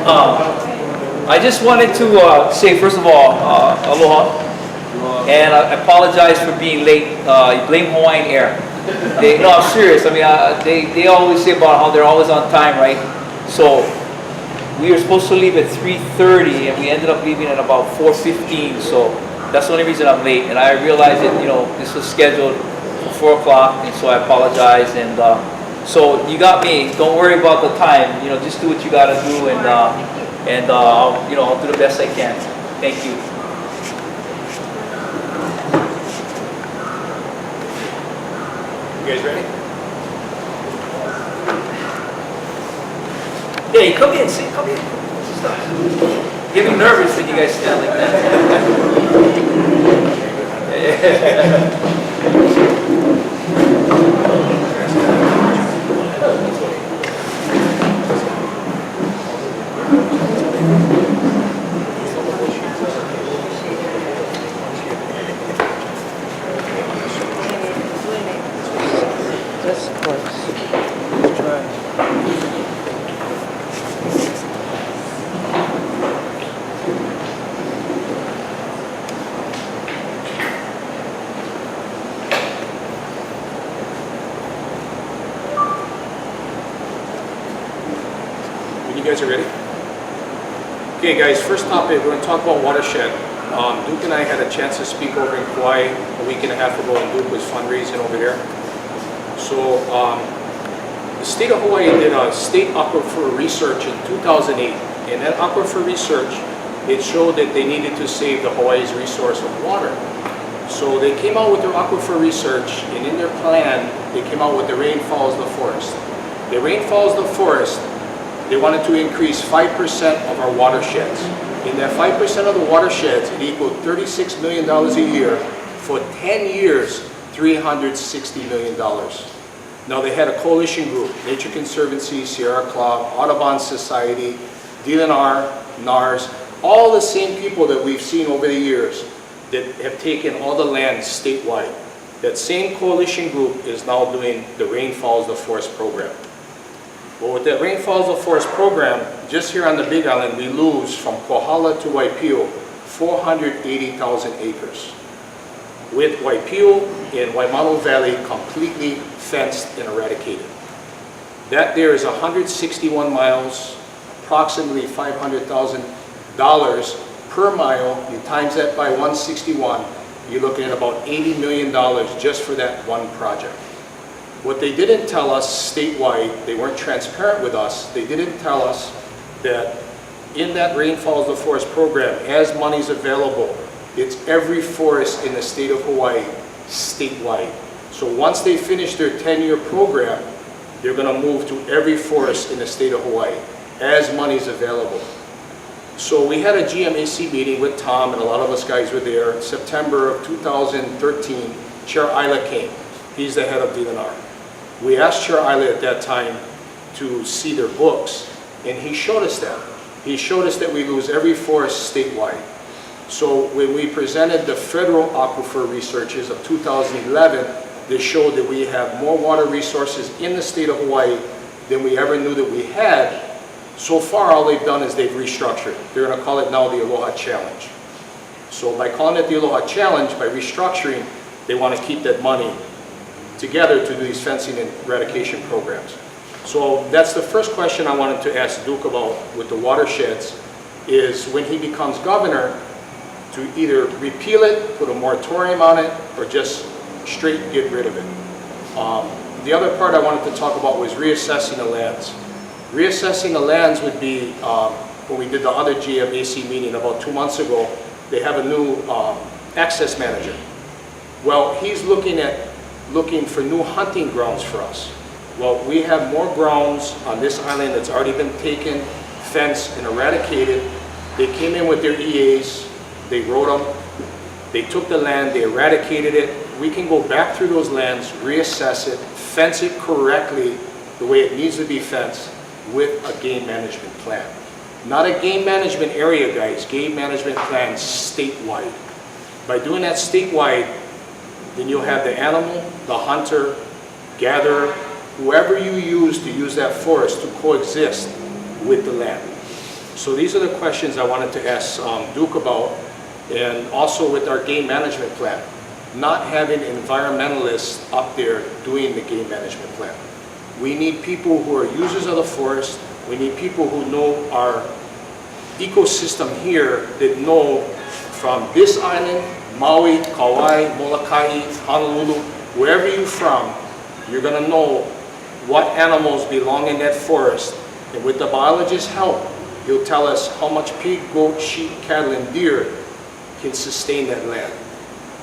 no, I just wanted to say, first of all, aloha, and I apologize for being late. Blame Hawaiian Air. No, I'm serious. I mean, they always say about how they're always on time, right? So we were supposed to leave at 3:30, and we ended up leaving at about 4:15. So that's the only reason I'm late. And I realized that this was scheduled for 4 o'clock, and so I apologize. And so you got me. Don't worry about the time. Just do what you got to do, and I'll do the best I can. Thank you. You guys ready? Hey, come in, see, come in. Get me nervous when you guys stand like that. You guys are ready? Okay guys, first topic, we're going to talk about watershed. Duke and I had a chance to speak over in Kauai a week and a half ago, and Duke was fundraising over there. So the state of Hawaii did a state aquifer research in 2008, and that aquifer research, it showed that they needed to save the Hawaii's resource of water. So they came out with their aquifer research, and in their plan, they came out with the rainfalls of the forest. The rainfalls of the forest, they wanted to increase 5% of our watersheds. In that 5% of the watersheds, it equaled $36 million a year. For 10 years, $360 million. Now they had a coalition group, Nature Conservancy, Sierra Club, Audubon Society, DLNR, NARS, all the same people that we've seen over the years that have taken all the land statewide. That same coalition group is now doing the Rainfalls of the Forest program. Well, with that Rainfalls of Forest program, just here on the Big Island, we lose from Kohala to Waipio 480,000 acres. With Waipio and Waimano Valley completely fenced and eradicated. That there is 161 miles, approximately $500,000 per mile. You times that by 161, you're looking at about $80 million just for that one project. What they didn't tell us statewide, they weren't transparent with us, they didn't tell us that in that Rainfalls of the Forest program, as money's available, it's every forest in the state of Hawaii, statewide. So once they finish their 10-year program, they're going to move to every forest in the state of Hawaii, as money's available. So we had a GMAC meeting with Tom, and a lot of us guys were there. September of 2013, Chair Isla came. He's the head of DLNR. We asked Chair Isla at that time to see their books, and he showed us that. He showed us that we lose every forest statewide. So when we presented the federal aquifer researches of 2011, they showed that we have more water resources in the state of Hawaii than we ever knew that we had. So far, all they've done is they've restructured. They're going to call it now the Aloha Challenge. So by calling it the Aloha Challenge, by restructuring, they want to keep that money together to do these fencing and eradication programs. So that's the first question I wanted to ask Duke about with the watersheds, is when he becomes governor, to either repeal it, put a moratorium on it, or just straight get rid of it. The other part I wanted to talk about was reassessing the lands. Reassessing the lands would be, when we did the other GMAC meeting about 2 months ago, they have a new access manager. Well, he's looking for new hunting grounds for us. Well, we have more grounds on this island that's already been taken, fenced, and eradicated. They came in with their EAs, they wrote them, they took the land, they eradicated it. We can go back through those lands, reassess it, fence it correctly the way it needs to be fenced with a game management plan. Not a game management area, guys, game management plan statewide. By doing that statewide, then you'll have the animal, the hunter, gatherer, whoever you use to use that forest to coexist with the land? So these are the questions I wanted to ask Duke about, and also with our game management plan. Not having environmentalists up there doing the game management plan. We need people who are users of the forest. We need people who know our ecosystem here, that know from this island, Maui, Kauai, Molokai, Honolulu, wherever you're from, you're gonna know what animals belong in that forest. And with the biologist's help, he'll tell us how much pig, goat, sheep, cattle, and deer can sustain that land.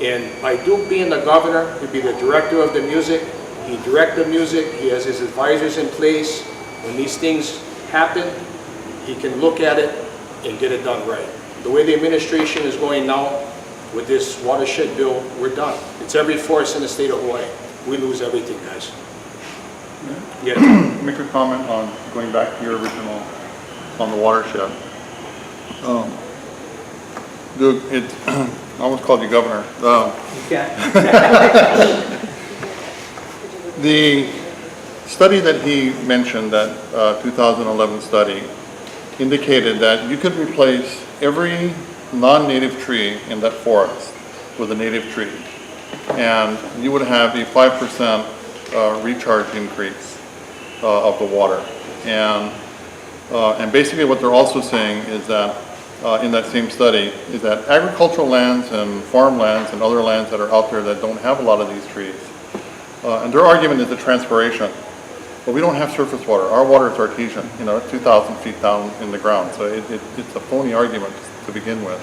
And by Duke being the governor, he'd be the director of the music. He directs the music. He has his advisors in place. When these things happen, he can look at it and get it done right. The way the administration is going now with this watershed bill, we're done. It's every forest in the state of Hawaii. We lose everything, guys. Yeah. Make a comment on going back to your original on the watershed. Duke, I almost called you governor. You can't. The study that he mentioned, that 2011 study, indicated that you could replace every non-native tree in that forest with a native tree, and you would have a 5% recharge increase of the water. And basically what they're also saying is that in that same study is that agricultural lands and farmlands and other lands that are out there that don't have a lot of these trees, and their argument is the transpiration. But we don't have surface water. Our water is artesian, you know, 2,000 feet down in the ground. So it's a phony argument to begin with.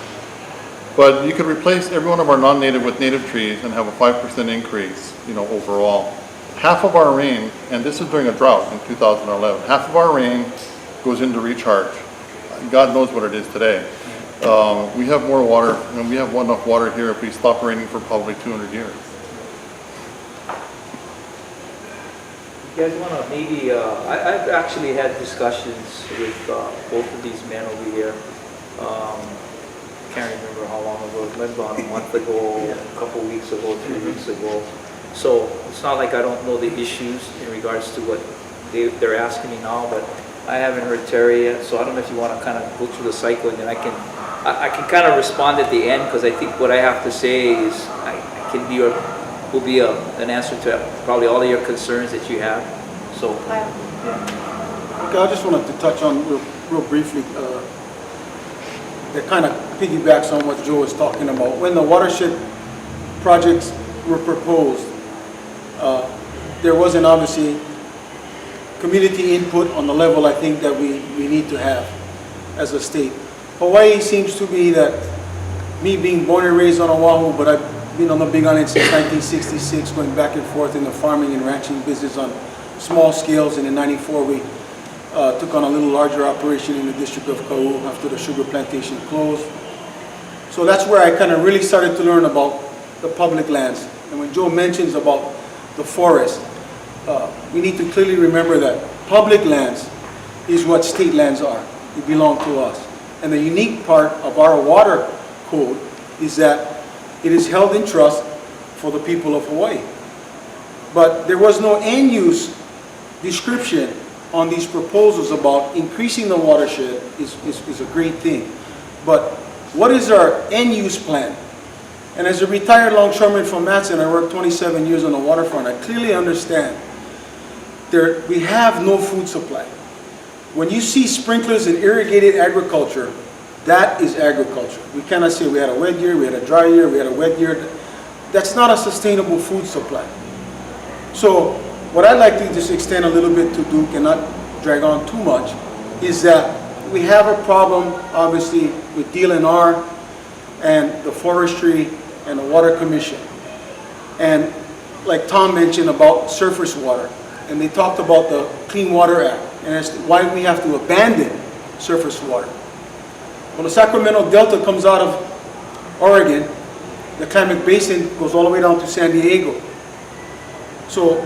But you could replace every one of our non-native with native trees and have a 5% increase, you know, overall. Half of our rain, and this is during a drought in 2011, half of our rain goes into recharge. God knows what it is today. We have more water, and we have enough water here if we stop raining for probably 200 years. You guys want to maybe, I've actually had discussions with both of these men over here. Can't remember how long ago, it was about a month ago, a couple weeks ago, 3 weeks ago. So it's not like I don't know the issues in regards to what they're asking me now, but I haven't heard Terry yet, so I don't know if you want to kind of go through the cycle, and then I can kind of respond at the end, because I think what I have to say is will be an answer to probably all of your concerns that you have. So, yeah. Okay, I just wanted to touch on real briefly, that kind of piggybacks on what Joe was talking about. When the watershed projects were proposed, there wasn't obviously community input on the level I think that we need to have as a state. Hawaii seems to be that, me being born and raised on Oahu, but I've been on the Big Island since 1966, going back and forth in the farming and ranching business on small scales, and in '94 we took on a little larger operation in the district of Kau after the sugar plantation closed. So that's where I kind of really started to learn about the public lands. And when Joe mentions about the forest, we need to clearly remember that public lands is what state lands are. They belong to us. And the unique part of our water code is that it is held in trust for the people of Hawaii. But there was no end use description on these proposals about increasing the watershed is a great thing. But what is our end use plan? And as a retired longshoreman from Matson, I worked 27 years on the waterfront, I clearly understand we have no food supply. When you see sprinklers and irrigated agriculture, that is agriculture. We cannot say we had a wet year, we had a dry year, we had a wet year. That's not a sustainable food supply. So what I'd like to just extend a little bit to Duke and not drag on too much is that we have a problem, obviously, with DLNR and the Forestry and the Water Commission. And like Tom mentioned about surface water, and they talked about the Clean Water Act and as to why we have to abandon surface water. When the Sacramento Delta comes out of Oregon, the Klamath Basin goes all the way down to San Diego. So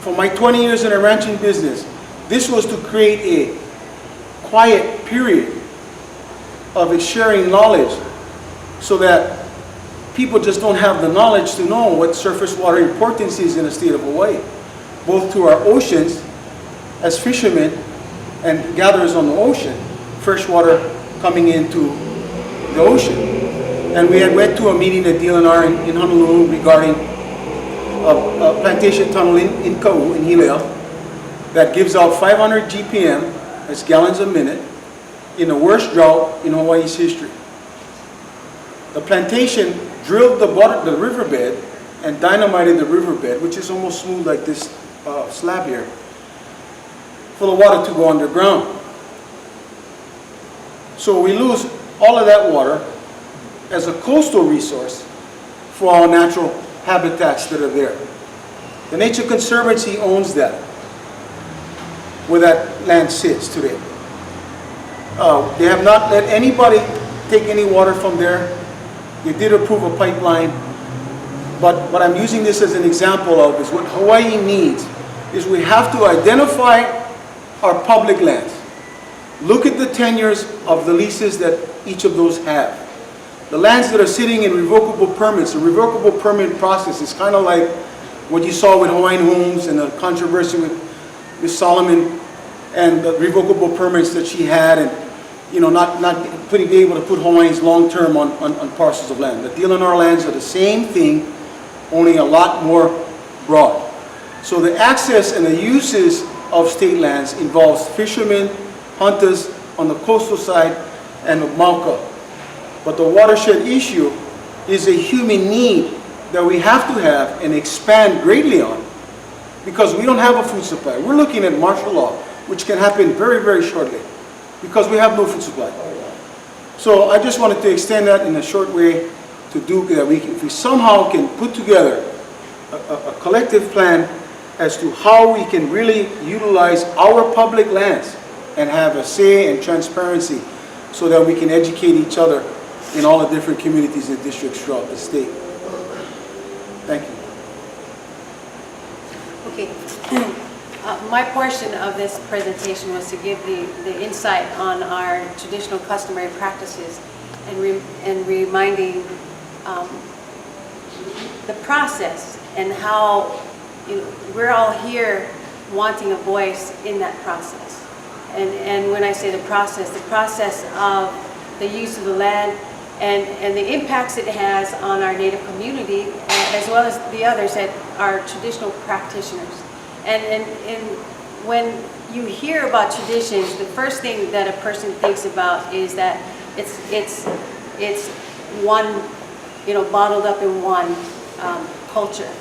for my 20 years in the ranching business, this was to create a quiet period of sharing knowledge so that people just don't have the knowledge to know what surface water importance is in the state of Hawaii, both to our oceans as fishermen and gathers on the ocean, fresh water coming into the ocean. And we had went to a meeting at DLNR in Honolulu regarding a plantation tunnel in Kau, in Hilo, that gives out 500 GPM, that's gallons a minute, in the worst drought in Hawaii's history. The plantation drilled the riverbed and dynamited the riverbed, which is almost smooth like this slab here, for the water to go underground. So we lose all of that water as a coastal resource for our natural habitats that are there. The Nature Conservancy owns that, where that land sits today. They have not let anybody take any water from there. They did approve a pipeline, but what I'm using this as an example of is what Hawaii needs is we have to identify our public lands. Look at the tenures of the leases that each of those have. The lands that are sitting in revocable permits, the revocable permit process is kind of like what you saw with Hawaiian Homes and the controversy with Ms. Solomon and the revocable permits that she had, and not being able to put Hawaiians long-term on parcels of land. The DLNR lands are the same thing, only a lot more broad. So the access and the uses of state lands involves fishermen, hunters on the coastal side, and the Mauka. But the watershed issue is a human need that we have to have and expand greatly on, because we don't have a food supply. We're looking at martial law, which can happen very, very shortly, because we have no food supply. So I just wanted to extend that in a short way to Duke, that if we somehow can put together a collective plan as to how we can really utilize our public lands and have a say and transparency, so that we can educate each other in all the different communities and districts throughout the state. Thank you. Okay. My portion of this presentation was to give the insight on our traditional customary practices and reminding the process and how we're all here wanting a voice in that process. And when I say the process of the use of the land and the impacts it has on our Native community, as well as the others that are traditional practitioners. And when you hear about traditions, the first thing that a person thinks about is that it's one, bottled up in one culture.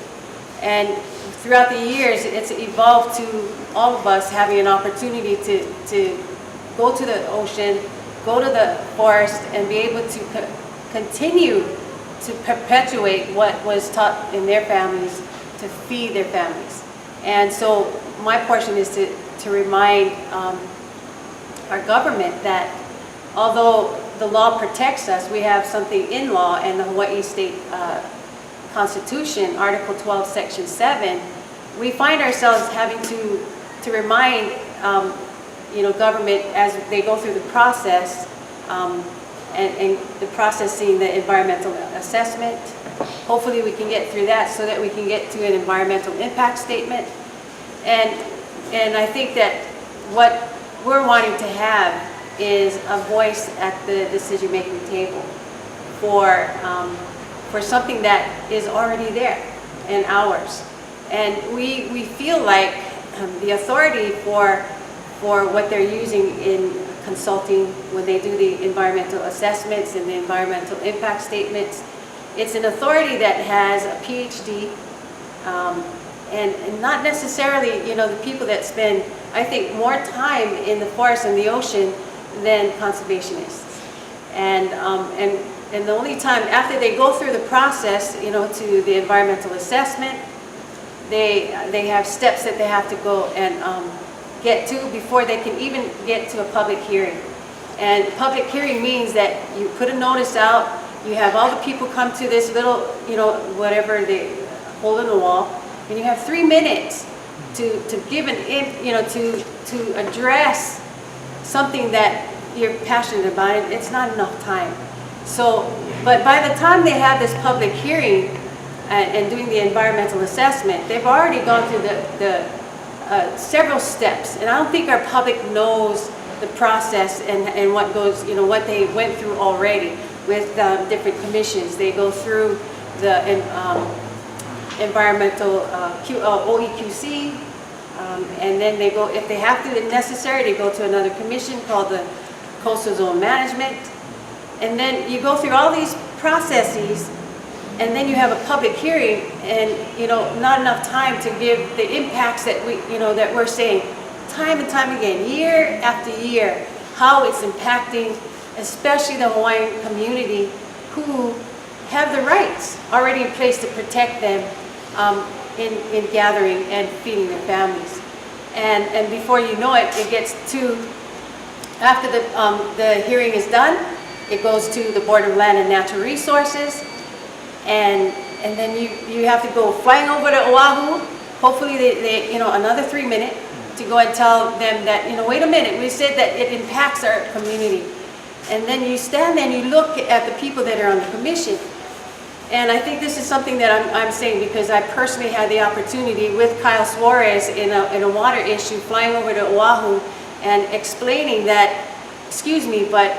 And throughout the years, it's evolved to all of us having an opportunity to go to the ocean, go to the forest, and be able to continue to perpetuate what was taught in their families, to feed their families. And so my portion is to remind our government that although the law protects us, we have something in law, and the Hawaii State Constitution, Article 12, Section 7, we find ourselves having to remind government as they go through the process and the processing the environmental assessment. Hopefully we can get through that so that we can get to an environmental impact statement. And I think that what we're wanting to have is a voice at the decision-making table for something that is already there and ours. And we feel like the authority for what they're using in consulting when they do the environmental assessments and the environmental impact statements, it's an authority that has a PhD, and not necessarily, the people that spend, I think, more time in the forest and the ocean than conservationists. And the only time after they go through the process, to the environmental assessment, they have steps that they have to go and get to before they can even get to a public hearing. And public hearing means that you put a notice out, you have all the people come to this little, whatever they hole in the wall, and you have 3 minutes to give to address something that you're passionate about. It's not enough time. So, but by the time they have this public hearing and doing the environmental assessment, they've already gone through the several steps, and I don't think our public knows the process and what goes, what they went through already with different commissions. They go through the environmental OEQC, and then they go, if they have to, if necessary, they go to another commission called the Coastal Zone Management. And then you go through all these processes, and then you have a public hearing, and not enough time to give the impacts that that we're saying time and time again, year after year, how it's impacting, especially the Hawaiian community, who have the rights already in place to protect them in gathering and feeding their families. And before you know it, it gets to, after the hearing is done, it goes to the Board of Land and Natural Resources, and then you have to go flying over to Oahu. Hopefully they another 3 minutes to go and tell them that, wait a minute, we said that it impacts our community. And then you stand there and you look at the people that are on the commission. And I think this is something that I'm saying because I personally had the opportunity with Kyle Suarez in a water issue, flying over to Oahu and explaining that, excuse me, but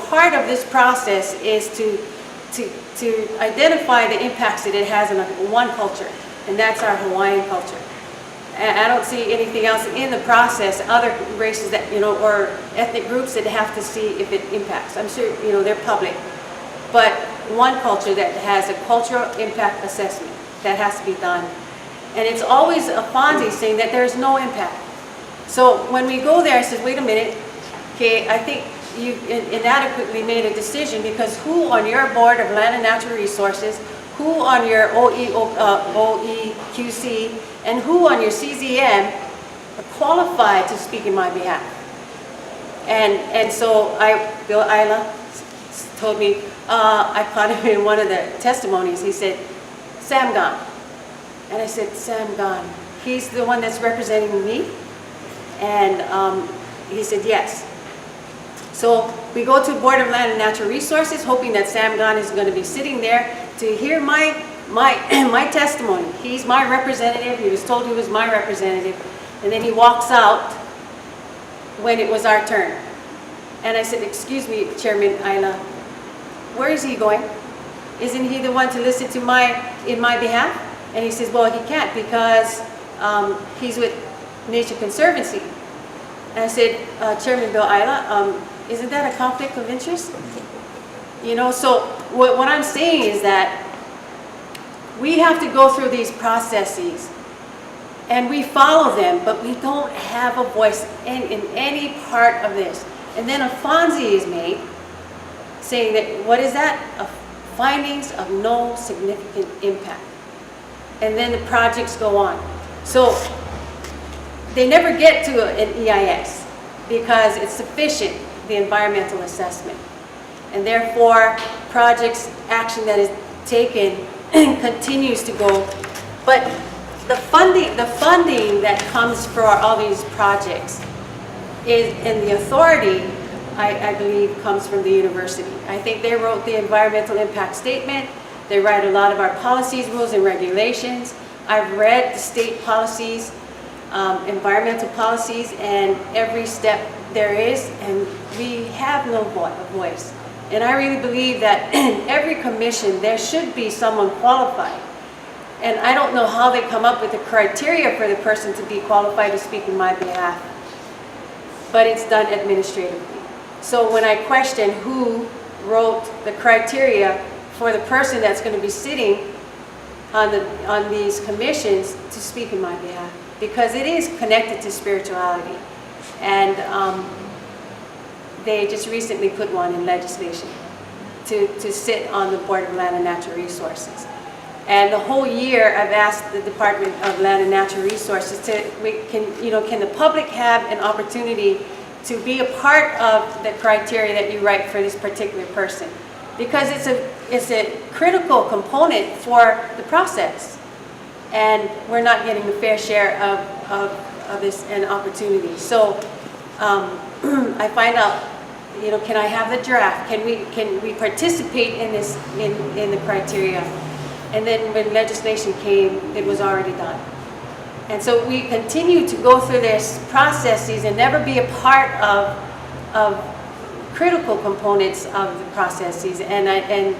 part of this process is to identify the impacts that it has on one culture, and that's our Hawaiian culture. And I don't see anything else in the process, other races that, or ethnic groups that have to see if it impacts. I'm sure, they're public. But one culture that has a cultural impact assessment that has to be done. And it's always a Fonzie saying that there's no impact. So when we go there, I said, wait a minute, okay, I think you inadequately made a decision because who on your Board of Land and Natural Resources, who on your OEQC, and who on your CZM are qualified to speak in my behalf? And so Bill Aiona told me, I caught him in one of the testimonies, he said, Sam Gon. And I said, Sam Gon, he's the one that's representing me? And he said, yes. So we go to Board of Land and Natural Resources, hoping that Sam Gon is going to be sitting there to hear my testimony. He's my representative. He was told he was my representative. And then he walks out when it was our turn. And I said, excuse me, Chairman Aiona, where is he going? Isn't he the one to listen to in my behalf? And he says, well, he can't because he's with Nature Conservancy. And I said, Chairman Bill Aiona, isn't that a conflict of interest? So what I'm saying is that we have to go through these processes and we follow them, but we don't have a voice in any part of this. And then a Fonzie is made saying that, what is that? Findings of no significant impact. And then the projects go on. So they never get to an EIS because it's sufficient, the environmental assessment. And therefore, projects, action that is taken continues to go. But the funding that comes for all these projects is, and the authority, I believe, comes from the university. I think they wrote the environmental impact statement. They write a lot of our policies, rules, and regulations. I've read the state policies, environmental policies, and every step there is, and we have no voice. And I really believe that in every commission there should be someone qualified. And I don't know how they come up with the criteria for the person to be qualified to speak in my behalf, but it's done administratively. So when I question who wrote the criteria for the person that's going to be sitting on these commissions to speak in my behalf, because it is connected to spirituality. And they just recently put one in legislation to sit on the Board of Land and Natural Resources. And the whole year I've asked the Department of Land and Natural Resources can the public have an opportunity to be a part of the criteria that you write for this particular person? Because it's a critical component for the process. And we're not getting the fair share of this and opportunity. So I find out, can I have the draft? Can we participate in this in the criteria? And then when legislation came, it was already done. And so we continue to go through this processes and never be a part of critical components of the processes. And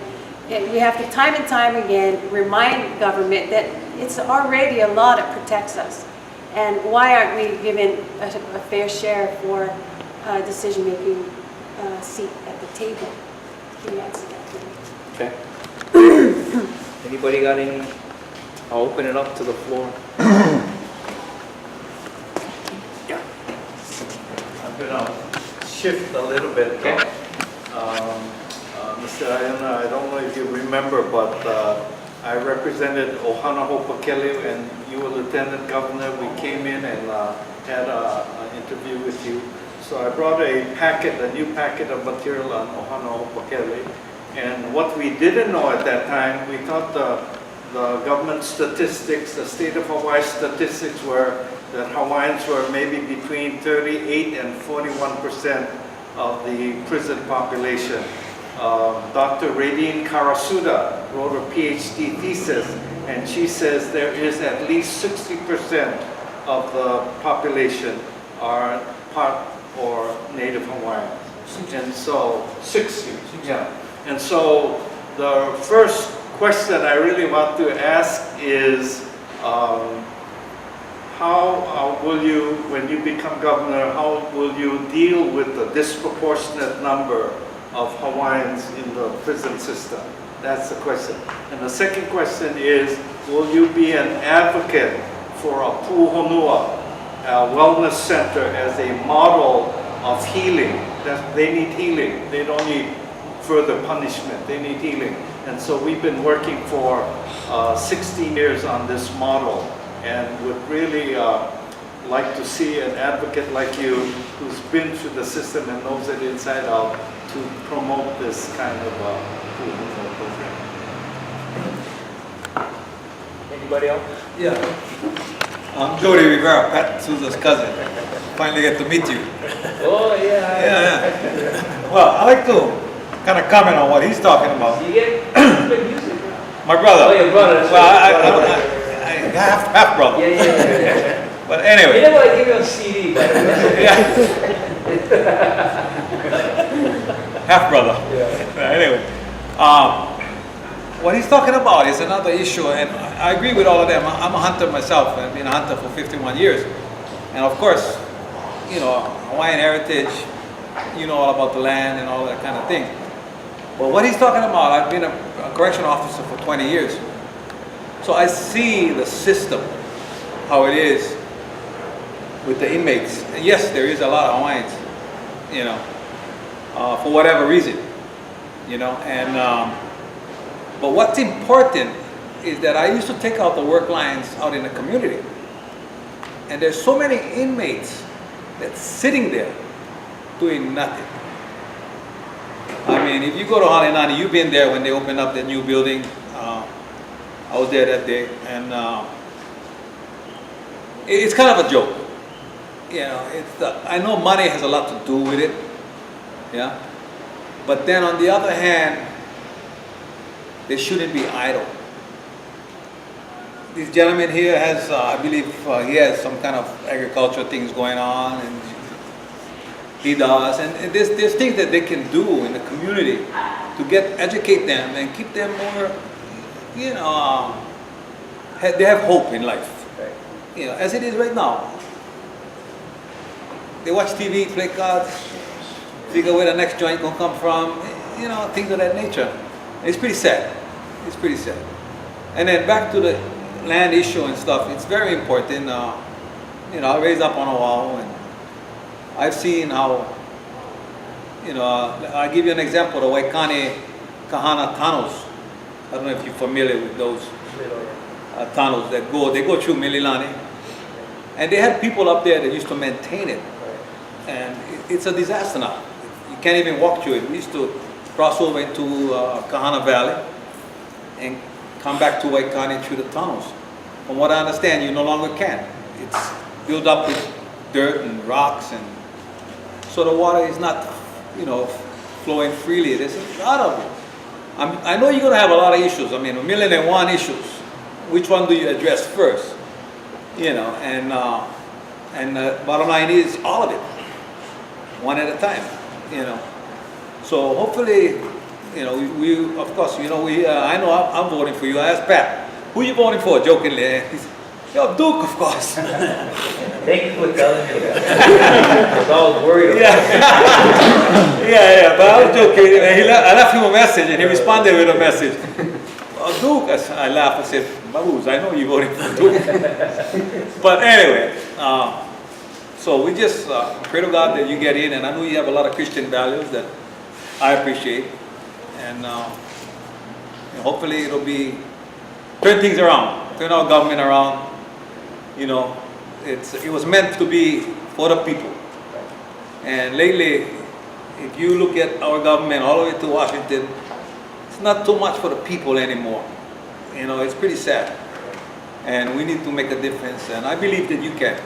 we have to time and time again remind government that it's already a law that protects us. And why aren't we given a fair share for decision-making seat at the table? Can you answer that, please? Okay. Anybody got any? I'll open it up to the floor. Yeah. I'm gonna shift a little bit. Okay. Mr. Aiona, I don't know if you remember, but I represented Ohana Hopakele and you were Lieutenant Governor. We came in and had an interview with you. So I brought a new packet of material on Ohana Hopakele. And what we didn't know at that time, we thought the government statistics, the state of Hawaii statistics were that Hawaiians were maybe between 38 and 41% of the prison population. Dr. Radine Karasuda wrote a PhD thesis, and she says there is at least 60% of the population are part or Native Hawaiians. And so, 60, yeah. And so the first question I really want to ask is, how will you, when you become governor, how will you deal with the disproportionate number of Hawaiians in the prison system? That's the question. And the second question is, will you be an advocate for a puhonua, a wellness center, as a model of healing? That they need healing. They don't need further punishment. They need healing. And so we've been working for 60 years on this model, and would really like to see an advocate like you who's been through the system and knows it inside out to promote this kind of program. Anybody else? Yeah. I'm Jody Rivera, Pat Souza's cousin. Finally get to meet you. Oh, yeah. Yeah. Well, I like to kind of comment on what he's talking about. You get good music. My brother. Oh, your brother. That's Well, right. I half brother. Yeah. But You anyway. never like give me on CD, by the way. Yeah. Half brother. Yeah. Anyway, what he's talking about is another issue, and I agree with all of them. I'm a hunter myself. I've been a hunter for 51 years. And of course, you know, Hawaiian heritage, you know all about the land and all that kind of thing. But what he's talking about, I've been a correctional officer for 20 years. So I see the system, how it is with the inmates. And yes, there is a lot of Hawaiians, you know, for whatever reason, you know. And but what's important is that I used to take out the work lines out in the community. And there's so many inmates that's sitting there doing nothing. I mean, if you go to Halenani, you've been there when they opened up the new building. I was there that day, and it's kind of a joke. You know, I know money has a lot to do with it, yeah. But then on the other hand, they shouldn't be idle. This gentleman here has, I believe, he has some kind of agricultural things going on, and he does. And there's things that they can do in the community to educate them and keep them more, you know, they have hope in life. You know, as it is right now. They watch TV, play cards, figure where the next joint gonna come from, you know, things of that nature. It's pretty sad. It's pretty sad. And then back to the land issue and stuff, it's very important. You know, I raised up on a wall, and I've seen how, you know, I'll give you an example, the Waikane Kahana tunnels. I don't know if you're familiar with those tunnels that they go through Mililani. And they had people up there that used to maintain it. And it's a disaster now. You can't even walk through it. We used to cross over into Kahana Valley and come back to Waikane through the tunnels. From what I understand, you no longer can. It's built up with dirt and rocks, and so the water is not, you know, flowing freely. There's a lot of it. I know you're going to have a lot of issues. I mean, 1,001 issues. Which one do you address first? you know, and bottom line is all of it, one at a time, you know. So hopefully, you know, we of course, you know, I know I'm voting for you. I asked Pat, who you voting for, jokingly. He said, yo, Duke, of course. Thank you for telling me that. Because I was worried about it. Yeah, but I was joking. And I left him a message, and he responded with a message. Duke, I laughed. I said, Baboos, I know you're voting for Duke. But anyway, so we just pray to God that you get in, and I know you have a lot of Christian values that I appreciate, and hopefully it'll be turn things around, turn our government around. You know, it was meant to be for the people, and lately, if you look at our government all the way to Washington, it's not too much for the people anymore. You know, it's pretty sad, and we need to make a difference, and I believe that you can,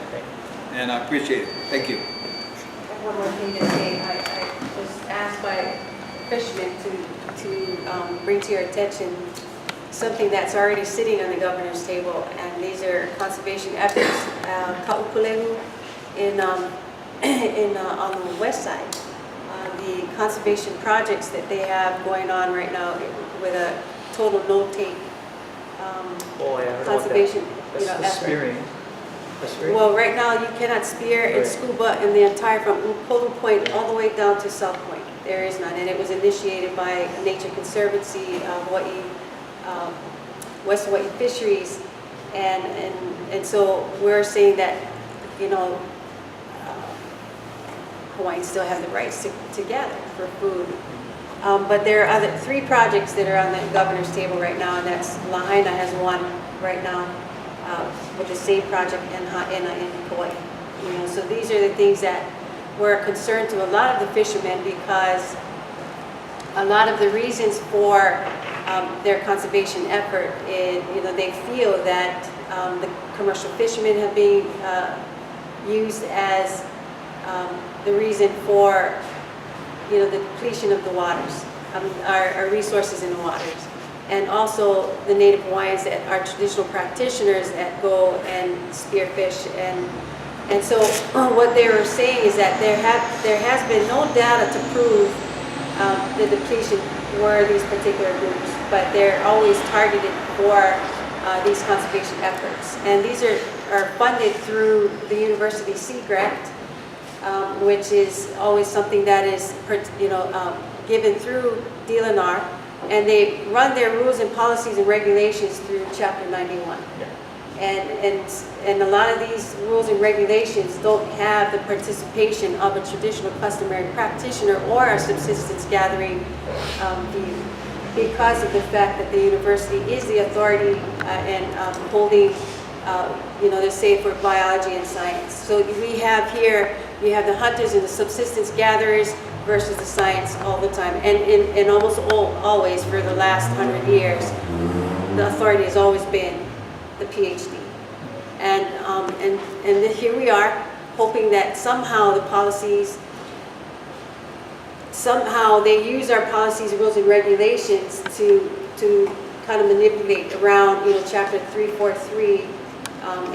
and I appreciate it. Thank you. I have one more thing to say. I was asked by fishermen to bring to your attention something that's already sitting on the governor's table, and these are conservation efforts. Kaupulehu on the west side, the conservation projects that they have going on right now with a total no-take conservation That's effort. spearing. That's spearing. Well, right now you cannot spear and scuba in the entire, from Polo Point all the way down to South Point. There is none, and it was initiated by Nature Conservancy, Hawaii, West Hawaii Fisheries, and so we're saying that, you know, Hawaiians still have the rights to gather for food. But there are three projects that are on the governor's table right now, and that's Lahaina has one right now with the same project in Hawaii. You know, so these are the things that were a concern to a lot of the fishermen, because a lot of the reasons for their conservation effort is, you know, they feel that the commercial fishermen have been used as the reason for, you know, the depletion of the waters, our resources in the waters. And also the Native Hawaiians that are traditional practitioners that go and spearfish. And so what they were saying is that there has been no data to prove the depletion were these particular groups, but they're always targeted for these conservation efforts. And these are funded through the University Sea Grant, which is always something that is, you know, given through DLNR, and they run their rules and policies and regulations through Chapter 91. Yeah. And a lot of these rules and regulations don't have the participation of a traditional customary practitioner or a subsistence gathering view, because of the fact that the university is the authority and holding, you know, the say for biology and science. So we have here, you have the hunters and the subsistence gatherers versus the science all the time. And almost always for the last 100 years, the authority has always been the PhD. And here we are, hoping that somehow the policies, somehow they use our policies, rules, and regulations to kind of manipulate around, you know, Chapter 343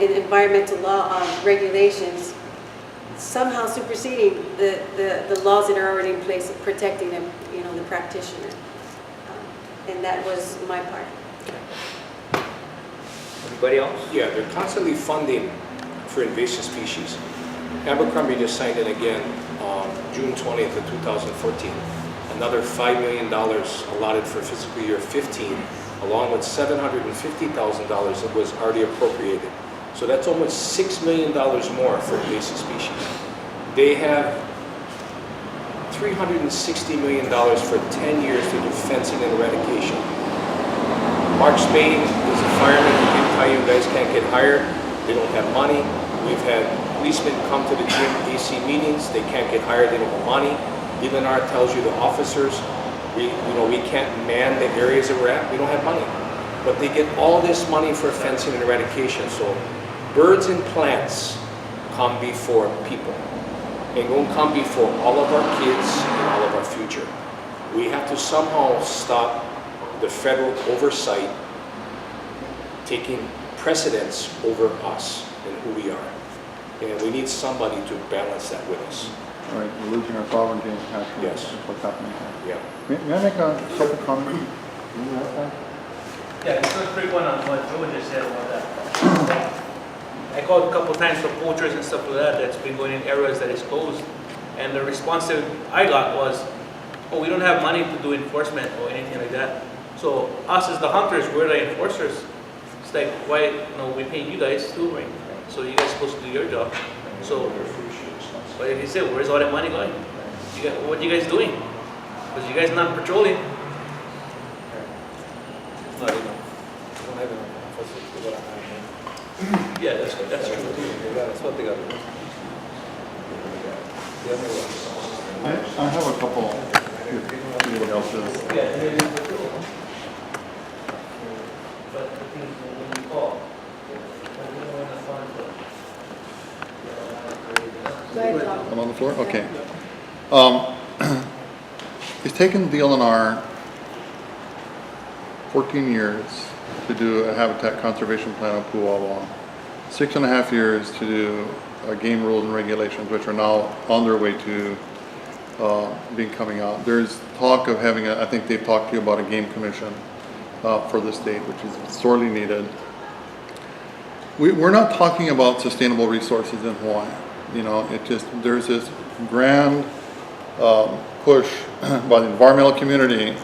in environmental law regulations, somehow superseding the laws that are already in place of protecting them, you know, the practitioner. And that was my part. Anybody else? Yeah, they're constantly funding for invasive species. Abercrombie just signed in again June 20th of 2014. Another $5 million allotted for fiscal year 15, along with $750,000 that was already appropriated. So that's almost $6 million more for invasive species. They have $360 million for 10 years to do fencing and eradication. Mark Spain is a fireman who didn't tell you guys can't get hired. They don't have money. We've had policemen come to the gym AC meetings. They can't get hired. They don't have money. DLNR tells you the officers, we can't man the areas that we're at. We don't have money. But they get all this money for fencing and eradication. So birds and plants come before people. And going to come before all of our kids and all of our future. We have to somehow stop the federal oversight taking precedence over us. and who we are. And we need somebody to balance that with us. All right, we're losing our sovereignty and passion. Yes. That's what's happening here. Yeah. May I make a couple comments? Yeah, just a quick one on what Joe just said about that. I called a couple times for poachers and stuff like that that's been going in areas that is closed. And the response that I got was, oh, we don't have money to do enforcement or anything like that. So us as the hunters, we're the enforcers. It's like, why, we pay you guys too, right? So you guys supposed to do your job. So, but if you say, where's all that money going? What are you guys doing? Because you guys not patrolling. It's not enough. We don't have enough officers to go around. Yeah, that's true too. That's what they got to do. The other one. I have a couple, if anybody else does. Yeah, it is. But the thing is, when you call, when you know when the funds Go ahead, Tom. I'm on the floor? Okay. It's taken DLNR 14 years to do a habitat conservation plan on Pu'awa, 6.5 years to do game rules and regulations, which are now on their way to being coming out. There's talk of having I think they've talked to you about a game commission for the state, which is sorely needed. We're not talking about sustainable resources in Hawaii. There's this grand push by the environmental community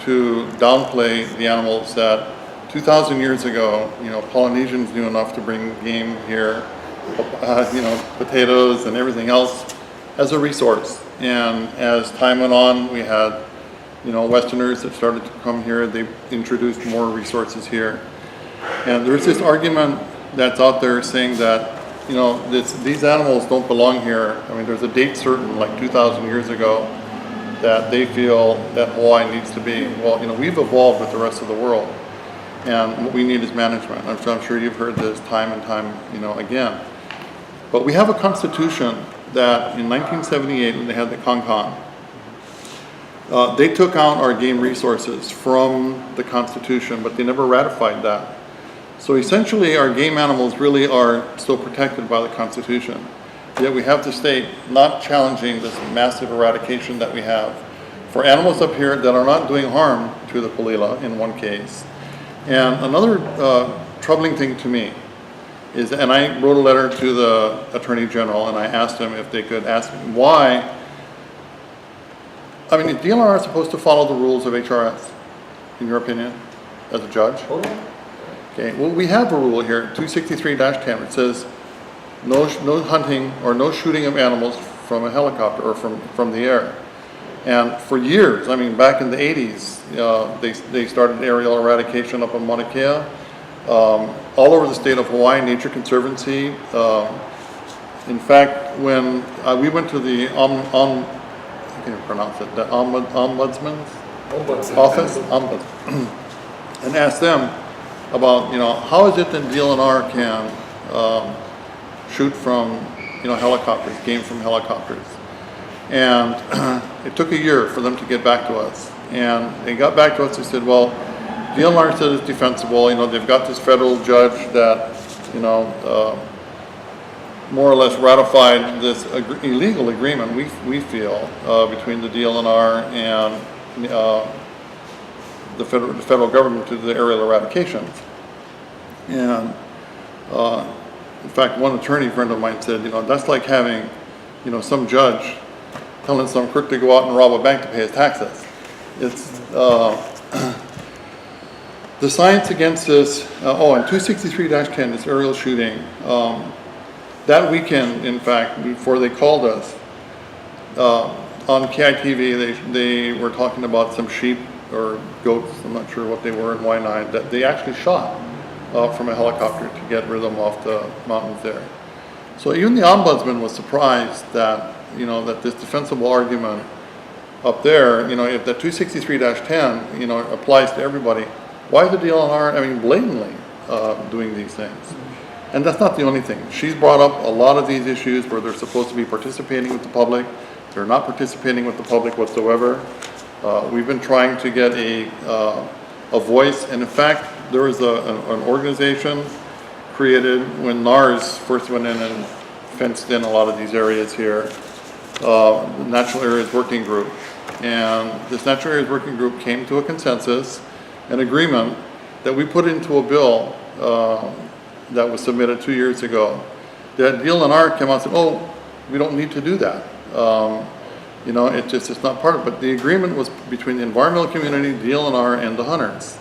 to downplay the animals that 2,000 years ago, Polynesians knew enough to bring game here, potatoes and everything else as a resource. And as time went on, we had, Westerners that started to come here. They introduced more resources here. And there's this argument that's out there saying that, these animals don't belong here. I mean, there's a date certain, like 2,000 years ago, that they feel that Hawaii needs to be. Well, we've evolved with the rest of the world. And what we need is management. I'm sure you've heard this time and time, again. But we have a constitution that in 1978, when they had the Concon, they took out our game resources from the constitution, but they never ratified that. So essentially, our game animals really are still protected by the constitution. Yet we have the state not challenging this massive eradication that we have for animals up here that are not doing harm to the Palila in one case. And another troubling thing to me is, and I wrote a letter to the Attorney General and I asked him if they could ask me why. I mean, is DLNR supposed to follow the rules of HRS, in your opinion, as a judge? Okay, well, we have a rule here, 263-10, it says no hunting or no shooting of animals from a helicopter or from the air. And for years, I mean, back in the 80s, they started aerial eradication up in Mauna Kea. All over the state of Hawaii, Nature Conservancy. In fact, when we went to the I can't pronounce it, the Ombudsman's office, and asked them about, how is it that DLNR can shoot from, helicopters, game from helicopters. And it took a year for them to get back to us. And they got back to us and said, well, DLNR said it's defensible. They've got this federal judge that, more or less ratified this illegal agreement, we feel, between the DLNR and the federal government to the aerial eradications. And in fact, one attorney friend of mine said, that's like having, some judge telling some crook to go out and rob a bank to pay his taxes. It's the science against this. And 263-10, this aerial shooting. That weekend, in fact, before they called us, on KITV, they were talking about some sheep or goats, I'm not sure what they were in Waianae, that they actually shot from a helicopter to get rid of them off the mountains there. So even the ombudsman was surprised that, that this defensible argument up there, if the 263-10, applies to everybody, why is the DLNR, blatantly doing these things? And that's not the only thing. She's brought up a lot of these issues where they're supposed to be participating with the public. They're not participating with the public whatsoever. We've been trying to get a voice, and in fact, there is an organization, created when NARS first went in and fenced in a lot of these areas here, the Natural Areas Working Group. And this Natural Areas Working Group came to a consensus, an agreement that we put into a bill that was submitted 2 years ago. That DLNR came out and said, oh, we don't need to do that. You know, it's not part of it. But the agreement was between the environmental community, DLNR, and the hunters.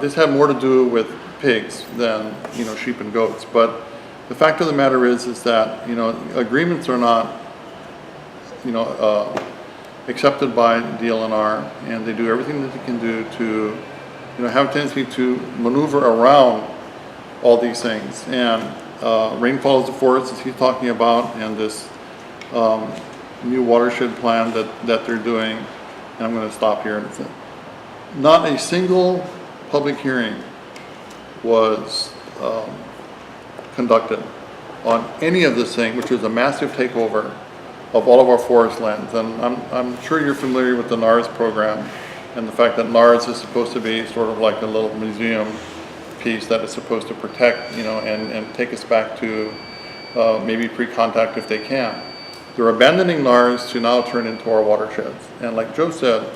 This had more to do with pigs than, you know, sheep and goats. But the fact of the matter is that, you know, agreements are not, you know, accepted by DLNR, and they do everything that they can do to, you know, have a tendency to maneuver around all these things. And rainfall is the forest, as he's talking about, and this new watershed plan that they're doing. And I'm going to stop here. Not a single public hearing was conducted on any of this thing, which was a massive takeover of all of our forest lands. And I'm sure you're familiar with the NARS program and the fact that NARS is supposed to be sort of like a little museum piece that is supposed to protect, you know, and take us back to maybe pre-contact if they can. They're abandoning NARS to now turn into our watersheds. And like Joe said,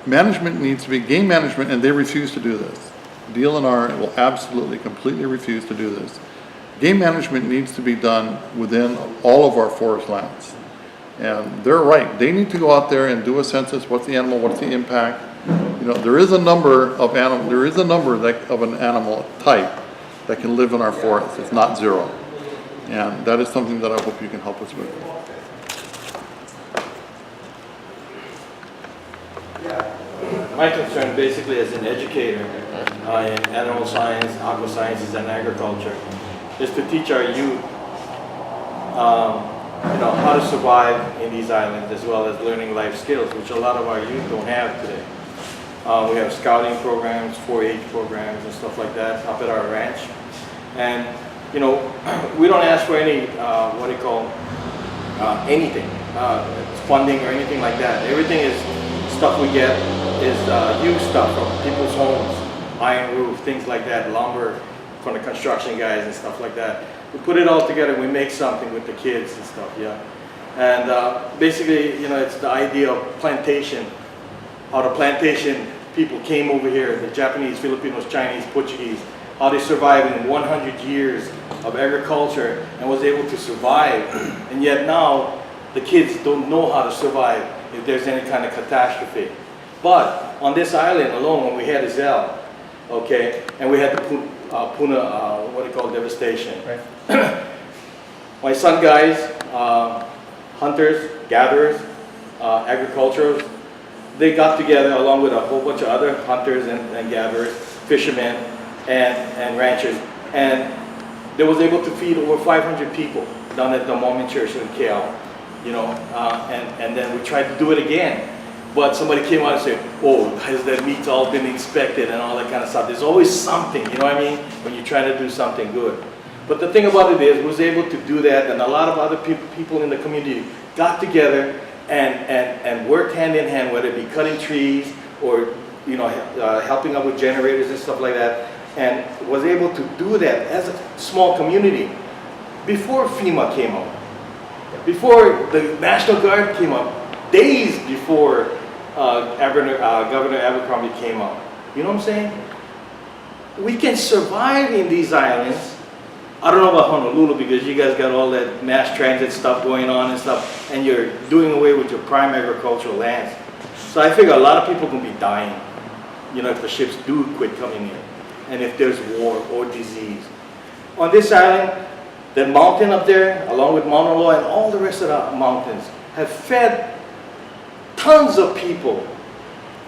management needs to be game management, and they refuse to do this. DLNR will absolutely, completely refuse to do this. Game management needs to be done within all of our forest lands. And they're right. They need to go out there and do a census. What's the animal? What's the impact? You know, there is a number of animal. There is a number of an animal type that can live in our forests. It's not zero. And that is something that I hope you can help us with. My concern basically as an educator in animal science, aqua sciences, and agriculture is to teach our youth you know, how to survive in these islands, as well as learning life skills, which a lot of our youth don't have today. We have scouting programs, 4-H programs, and stuff like that up at our ranch. And, you know, we don't ask for any, what do you call, anything, funding or anything like that. Everything is stuff we get is used stuff from people's homes, iron roof, things like that, lumber from the construction guys and stuff like that. We put it all together, we make something with the kids and stuff, yeah. And basically, you know, it's the idea of plantation, how the plantation people came over here, the Japanese, Filipinos, Chinese, Portuguese, how they survived in 100 years of agriculture and was able to survive. And yet now, the kids don't know how to survive if there's any kind of catastrophe. But on this island alone, when we had a Zell, okay, and we had the Puna, what do you call, devastation. Right. My son guys, hunters, gatherers, agriculturers, they got together along with a whole bunch of other hunters and gatherers, fishermen and ranchers, and they was able to feed over 500 people down at the Mormon Church in KL, you know, and then we tried to do it again. But somebody came out and said, oh, has that meat all been inspected and all that kind of stuff? There's always something, you know what I mean, when you're trying to do something good. But the thing about it is, we was able to do that, and a lot of other people in the community got together and worked hand in hand, whether it be cutting trees or, you know, helping out with generators and stuff like that, and was able to do that as a small community before FEMA came out, before the National Guard came up, days before Governor Abercrombie came out. You know what I'm saying? We can survive in these islands. I don't know about Honolulu because you guys got all that mass transit stuff going on and stuff, and you're doing away with your prime agricultural lands. So I figure a lot of people can be dying, you know, if the ships do quit coming in, and if there's war or disease. On this island, the mountain up there, along with Mauna Loa and all the rest of the mountains, have fed tons of people,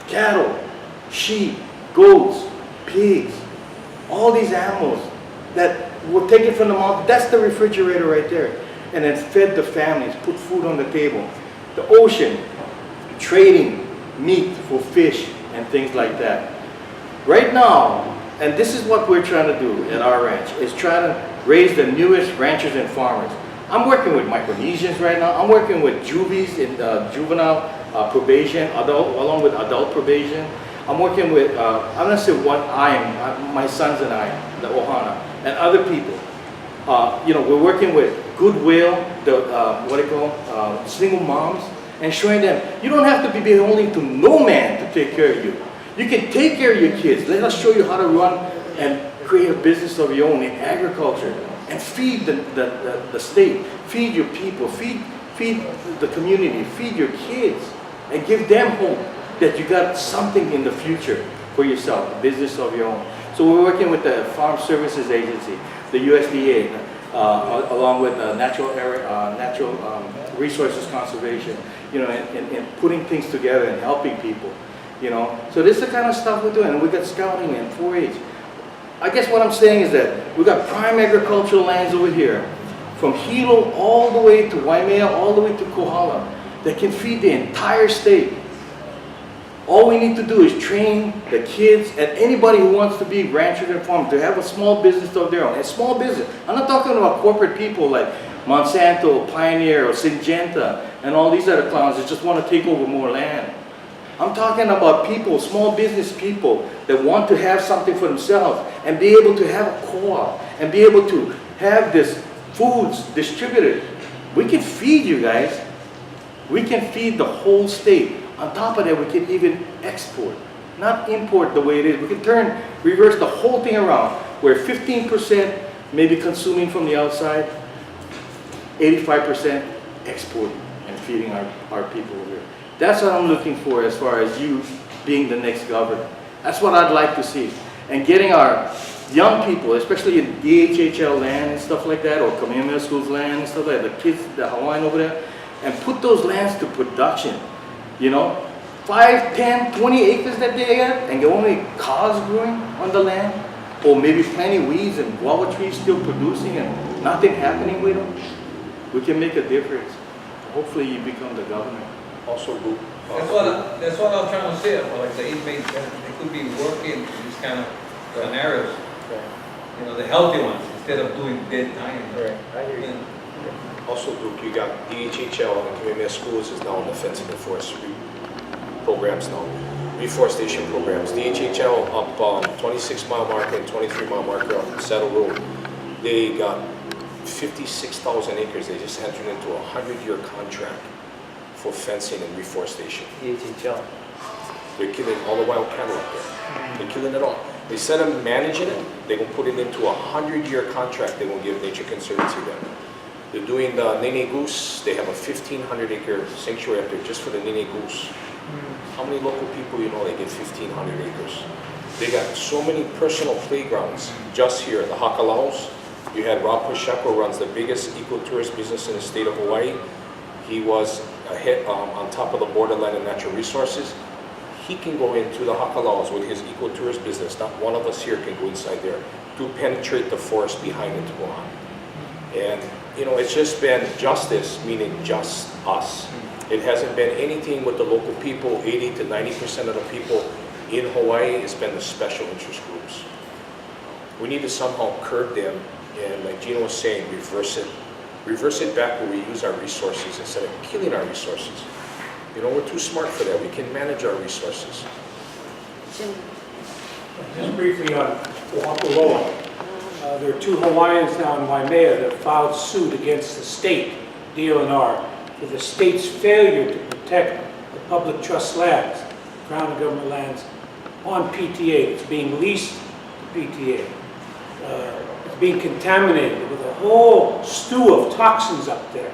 cattle, sheep, goats, pigs, all these animals that were taken from the mountain. That's the refrigerator right there. And then fed the families, put food on the table. The ocean, trading meat for fish and things like that. Right now, and this is what we're trying to do at our ranch, is trying to raise the newest ranchers and farmers. I'm working with Micronesians right now. I'm working with juvies in juvenile probation, along with adult probation. I'm working with, I'm going to say my sons and I, the Ohana. and other people. You know, we're working with Goodwill, single moms, and showing them, you don't have to be beholden to no man to take care of you. You can take care of your kids. Let us show you how to run and create a business of your own in agriculture and feed the state, feed your people, feed the community, feed your kids, and give them hope that you got something in the future for yourself, a business of your own. So we're working with the Farm Services Agency, the USDA, along with Natural Resources Conservation, you know, and putting things together and helping people, you know. So this is the kind of stuff we're doing. We got scouting and 4-H. I guess what I'm saying is that we got prime agricultural lands over here, from Hilo all the way to Waimea, all the way to Kohala, that can feed the entire state. All we need to do is train the kids and anybody who wants to be ranchers and farmers to have a small business of their own. A small business. I'm not talking about corporate people like Monsanto, Pioneer, or Syngenta, and all these other clowns that just want to take over more land. I'm talking about people, small business people, that want to have something for themselves and be able to have a co-op and be able to have this foods distributed. We can feed you guys. We can feed the whole state. On top of that, we can even export, not import the way it is. We can reverse the whole thing around, where 15% may be consuming from the outside, 85% exporting and feeding our people here. That's what I'm looking for as far as you being the next governor. That's what I'd like to see. And getting our young people, especially in DHHL land and stuff like that, or Kamehameha School's land and stuff like that, the kids, the Hawaiian over there, and put those lands to production. You know, 5, 10, 20 acres that they got, and only cows growing on the land, or maybe planting weeds and guava trees still producing and nothing happening with them. We can make a difference. Hopefully you become the governor. Also, Luke. That's what I was trying to say. Like the inmates, they could be working in these kind of scenarios. You know, the healthy ones, instead of doing dead time. Right, I hear you. Also, Duke, you got DHHL and Kamehameha Schools is now in the fencing and forestry programs now, reforestation programs. DHHL up 26-mile marker and 23-mile marker up Saddle Road. They got 56,000 acres. They just entered into a 100-year contract for fencing and reforestation. DHHL. They're killing all the wild cattle up there. They're killing it all. Instead of managing it, they're going to put it into a 100-year contract they will give Nature Conservancy them. They're doing the Nene Goose. They have a 1,500-acre sanctuary up there just for the Nene Goose. How many local people you know they get 1,500 acres? They got so many personal playgrounds just here. The Hakalaos. You had Rob Pushako runs the biggest eco-tourist business in the state of Hawaii. He was on top of the borderland and natural resources. He can go into the Hakalaos with his eco-tourist business. Not one of us here can go inside there to penetrate the forest behind it to go on. And you know, it's just been justice, meaning just us. It hasn't been anything with the local people. 80 to 90% of the people in Hawaii, it's been the special interest groups. We need to somehow curb them, and like Gino was saying, reverse it back where we use our resources instead of killing our resources. You know, we're too smart for that. We can manage our resources. Just briefly on Oahualoa. There are 2 Hawaiians now in Waimea that filed suit against the state, DLNR, for the state's failure to protect the public trust lands, Crown and government lands, on PTA. It's being leased to PTA. It's being contaminated with a whole stew of toxins up there.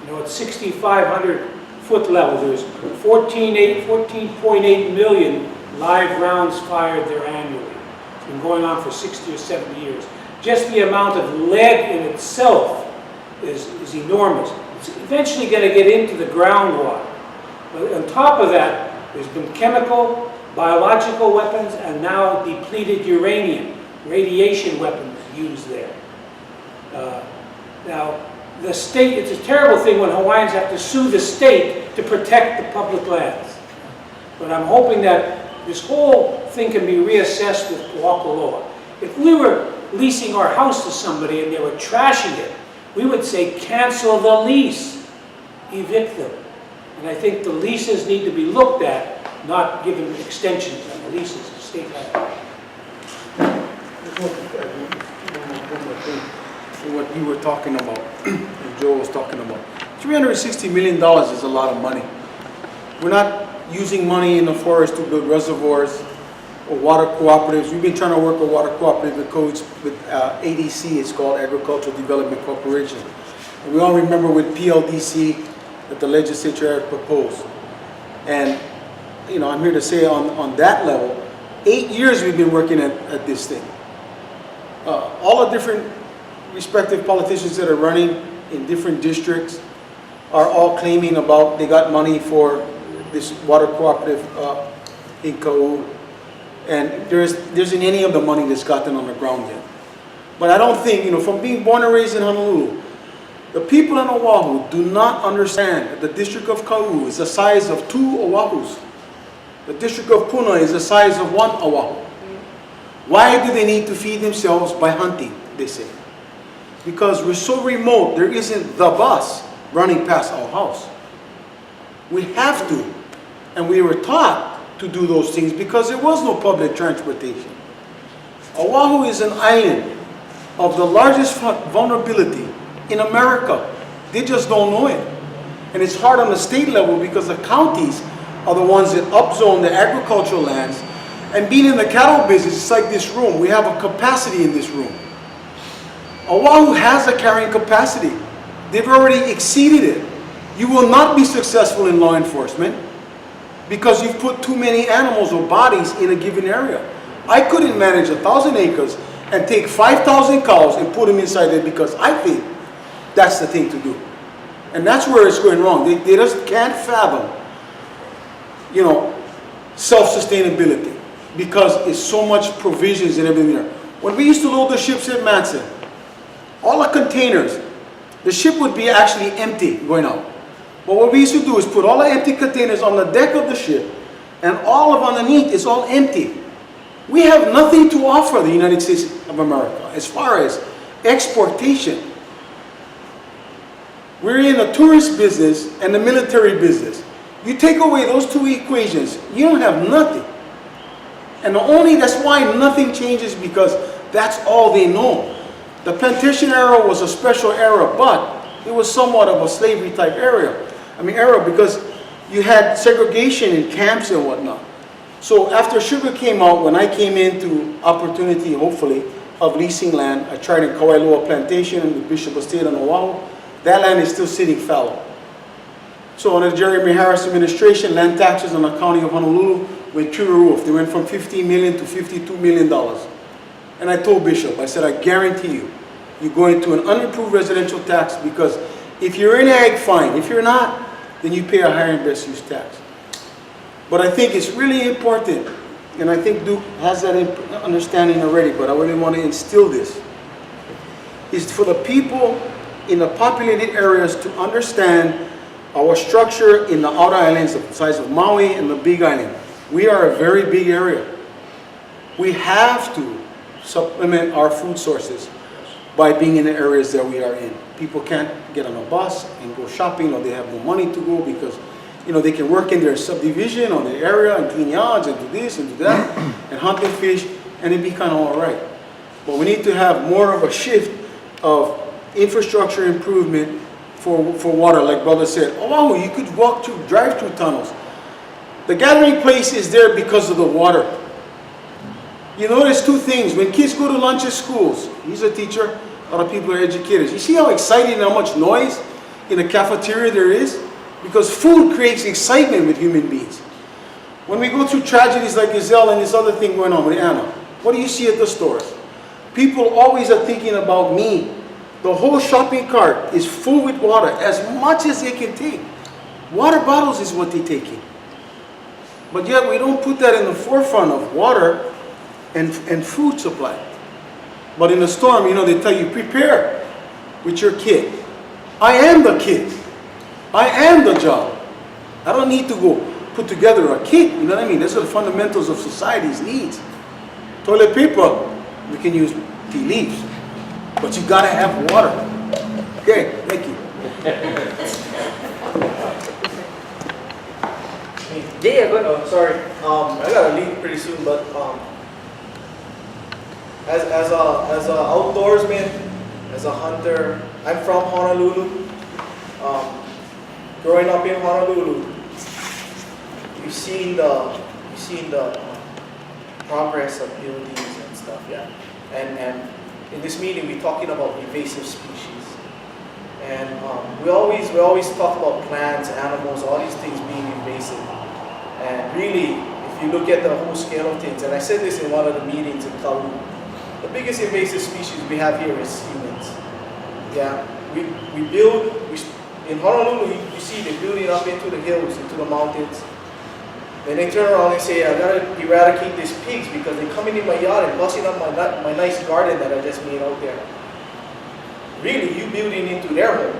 You know, at 6,500 foot level, there's 14.8 million live rounds fired there annually. It's been going on for 60 or 70 years. Just the amount of lead in itself is enormous. It's eventually going to get into the groundwater. But on top of that, there's been chemical, biological weapons, and now depleted uranium, radiation weapons used there. Now, the state, it's a terrible thing when Hawaiians have to sue the state to protect the public lands. But I'm hoping that this whole thing can be reassessed with Oahualoa. If we were leasing our house to somebody and they were trashing it, we would say cancel the lease, evict them. And I think the leases need to be looked at, not given extensions on the leases of state land. thing, what you were talking about, and Joe was talking about. $360 million is a lot of money. We're not using money in the forest to build reservoirs or water cooperatives. We've been trying to work with water cooperative with ADC, it's called Agricultural Development Corporation. And we all remember with PLDC that the legislature had proposed. And, you know, I'm here to say on that level, 8 years we've been working at this thing. All the different respective politicians that are running in different districts are all claiming about they got money for this water cooperative in Kau. And there isn't any of the money that's gotten on the ground yet. But I don't think, you know, from being born and raised in Honolulu, the people in Oahu do not understand that the District of Kau is the size of 2 Oahus. The District of Puna is the size of 1 Oahu. Why do they need to feed themselves by hunting, they say? Because we're so remote, there isn't the bus running past our house. We have to, and we were taught to do those things because there was no public transportation. Oahu is an island of the largest vulnerability in America. They just don't know it. And it's hard on the state level because the counties are the ones that upzone the agricultural lands. And being in the cattle business, it's like this room. We have a capacity in this room. Oahu has a carrying capacity. They've already exceeded it. You will not be successful in law enforcement because you've put too many animals or bodies in a given area. I couldn't manage 1,000 acres and take 5,000 cows and put them inside there because I think that's the thing to do. And that's where it's going wrong. They just can't fathom, you know, self-sustainability because it's so much provisions and everything there. When we used to load the ships at Matson, all the containers, the ship would be actually empty going out. But what we used to do is put all the empty containers on the deck of the ship and all of underneath is all empty. We have nothing to offer the United States of America as far as exportation. We're in the tourist business and the military business. You take away those two equations, you don't have nothing. And that's why nothing changes because that's all they know. The plantation era was a special era, but it was somewhat of a slavery type era because you had segregation in camps and whatnot. So after sugar came out, when I came into opportunity, hopefully, of leasing land, I tried in Kawailua Plantation in the Bishop Estate on Oahu. That land is still sitting fallow. So under the Jeremy Harris administration, land taxes on the county of Honolulu went through the roof. They went from $15 million to $52 million. And I told Bishop, I said, I guarantee you, you go into an unimproved residential tax because if you're in ag, fine. If you're not, then you pay a higher and best use tax. But I think it's really important, and I think Duke has that understanding already, but I really want to instill this, is for the people in the populated areas to understand our structure in the outer islands, the size of Maui and the Big Island. We are a very big area. We have to supplement our food sources by being in the areas that we are in. People can't get on a bus and go shopping, or they have no money to go because, you know, they can work in their subdivision or their area and clean yards and do this and do that and hunt and fish, and it'd be kind of all right. But we need to have more of a shift of infrastructure improvement for water, like brother said. Oahu, you could drive through tunnels. The gathering place is there because of the water. You notice two things. When kids go to lunch at schools, he's a teacher, a lot of people are educators. You see how exciting and how much noise in the cafeteria there is? Because food creates excitement with human beings. When we go through tragedies like Giselle and this other thing going on with Anna, what do you see at the stores? People always are thinking about me. The whole shopping cart is full with water, as much as they can take. Water bottles is what they're taking. But yet we don't put that in the forefront of water and food supply. But in the storm, you know, they tell you, prepare with your kit. I am the kit. I am the job. I don't need to go put together a kit, you know what I mean? Those are the fundamentals of society's needs. Toilet paper, we can use tea leaves. But you gotta have water. Okay, thank you. Yeah, sorry. I gotta leave pretty soon, but as a outdoorsman, as a hunter. I'm from Honolulu. Growing up in Honolulu, you've seen the progress of buildings and stuff, yeah. And in this meeting, we're talking about invasive species. And we always talk about plants, animals, all these things being invasive. And really, if you look at the whole scale of things, and I said this in one of the meetings in Kalu, the biggest invasive species we have here is humans. Yeah, in Honolulu, you see they're building up into the hills, into the mountains. Then they turn around and say, I gotta eradicate these pigs because they're coming in my yard and busting up my nice garden that I just made out there. Really, you building into their home.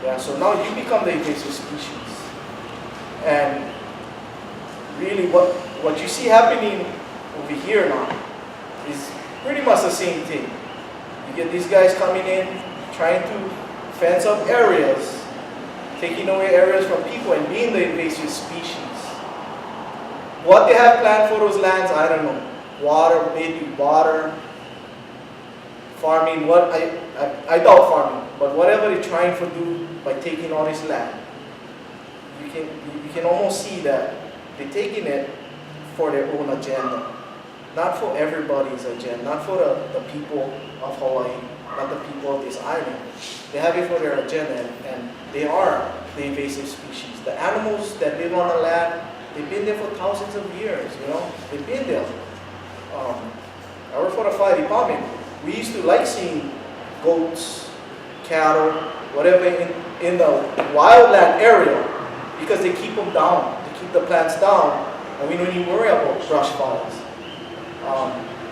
Yeah, so now you become the invasive species. And really what you see happening over here now is pretty much the same thing. You get these guys coming in, trying to fence up areas, taking away areas from people and being the invasive species. What they have planned for those lands, I don't know. Water, maybe water, farming, I doubt farming, but whatever they're trying to do by taking all this land, you can almost see that they're taking it for their own agenda. Not for everybody's agenda, not for the people of Hawaii, not the people of this island. They have it for their agenda, and they are the invasive species. The animals that live on the land, they've been there for thousands of years, you know? They've been there. I work for the fire department. We used to like seeing goats, cattle, whatever in the wildland area because they keep them down. They keep the plants down, and we don't even worry about brush fires.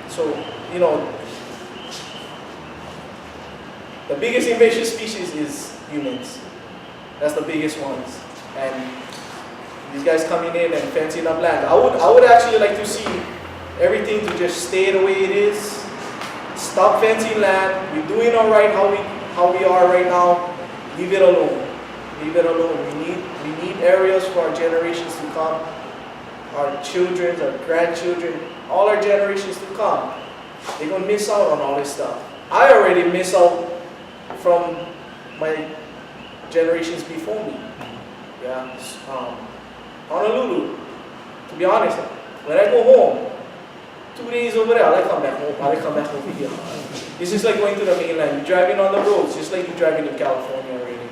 So, you know, the biggest invasive species is humans. That's the biggest ones. And these guys coming in and fencing up land. I would actually like to see everything to just stay the way it is. Stop fencing land. We're doing all right how we are right now. Leave it alone. Leave it alone. We need areas for our generations to come. Our children, our grandchildren, all our generations to come. They're gonna miss out on all this stuff. I already miss out from my generations before me. Yeah. Honolulu, to be honest, when I go home, 2 days over there, I come back home, I come back over here. This is like going to the mainland. You're driving on the roads, just like you're driving in California already.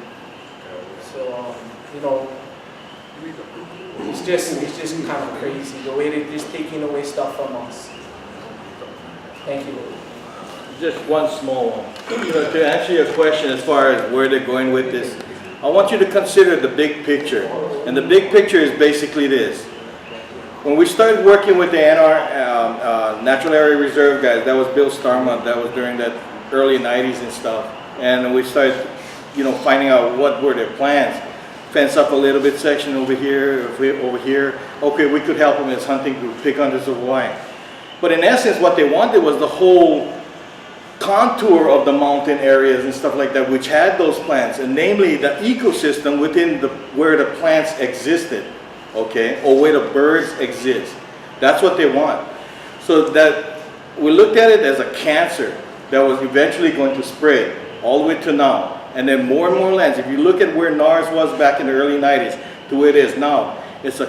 So, you know, it's just kind of crazy, the way they're just taking away stuff from us. Thank you. Just one small one. You know, to answer your question as far as where they're going with this, I want you to consider the big picture. And the big picture is basically this. When we started working with the NR Natural Area Reserve guys, that was Bill Starmont, that was during that early 90s and stuff. And we started, you know, finding out what were their plans. Fence up a little bit section over here, over here. Okay, we could help them as hunting group, pick hunters of Hawaii. But in essence, what they wanted was the whole contour of the mountain areas and stuff like that, which had those plants, and namely the ecosystem within where the plants existed, okay, or where the birds exist. That's what they want. So that we looked at it as a cancer that was eventually going to spread all the way to now. And then more and more lands. If you look at where NARS was back in the early 90s to where it is now, it's a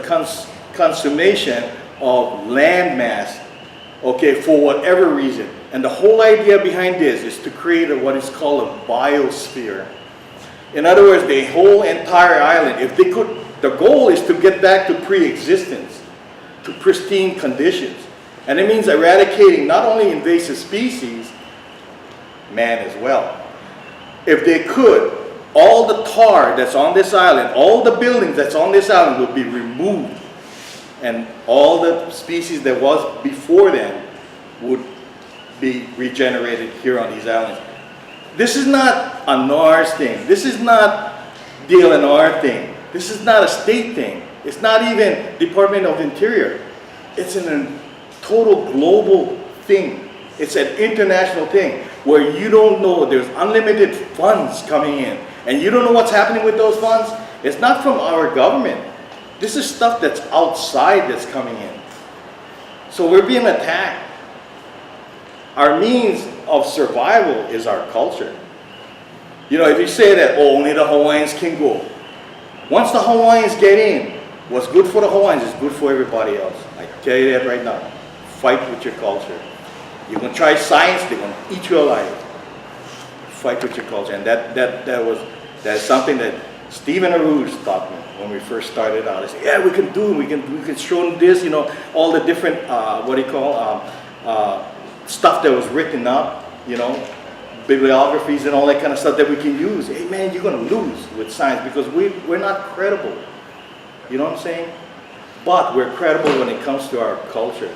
consummation of land mass, okay, for whatever reason. And the whole idea behind this is to create what is called a biosphere. In other words, the whole entire island, if they could, the goal is to get back to pre-existence, to pristine conditions. And it means eradicating not only invasive species, man as well. If they could, all the tar that's on this island, all the buildings that's on this island would be removed. And all the species that was before then would be regenerated here on these islands. This is not a NARS thing. This is not DLNR thing. This is not a state thing. It's not even Department of Interior. It's a total global thing. It's an international thing where you don't know, there's unlimited funds coming in and you don't know what's happening with those funds. It's not from our government. This is stuff that's outside that's coming in. So we're being attacked. Our means of survival is our culture. You know, if you say that, oh, only the Hawaiians can go. Once the Hawaiians get in, what's good for the Hawaiians is good for everybody else. I tell you that right now. Fight with your culture. You're going to try science, they're going to eat you alive. Fight with your culture. And that's something that Stephen Aruz taught me when we first started out. He said, yeah, we can do it. We can show them this, you know, all the different, stuff that was written up, you know, bibliographies and all that kind of stuff that we can use. Hey man, you're going to lose with science because we're not credible. You know what I'm saying? But we're credible when it comes to our culture.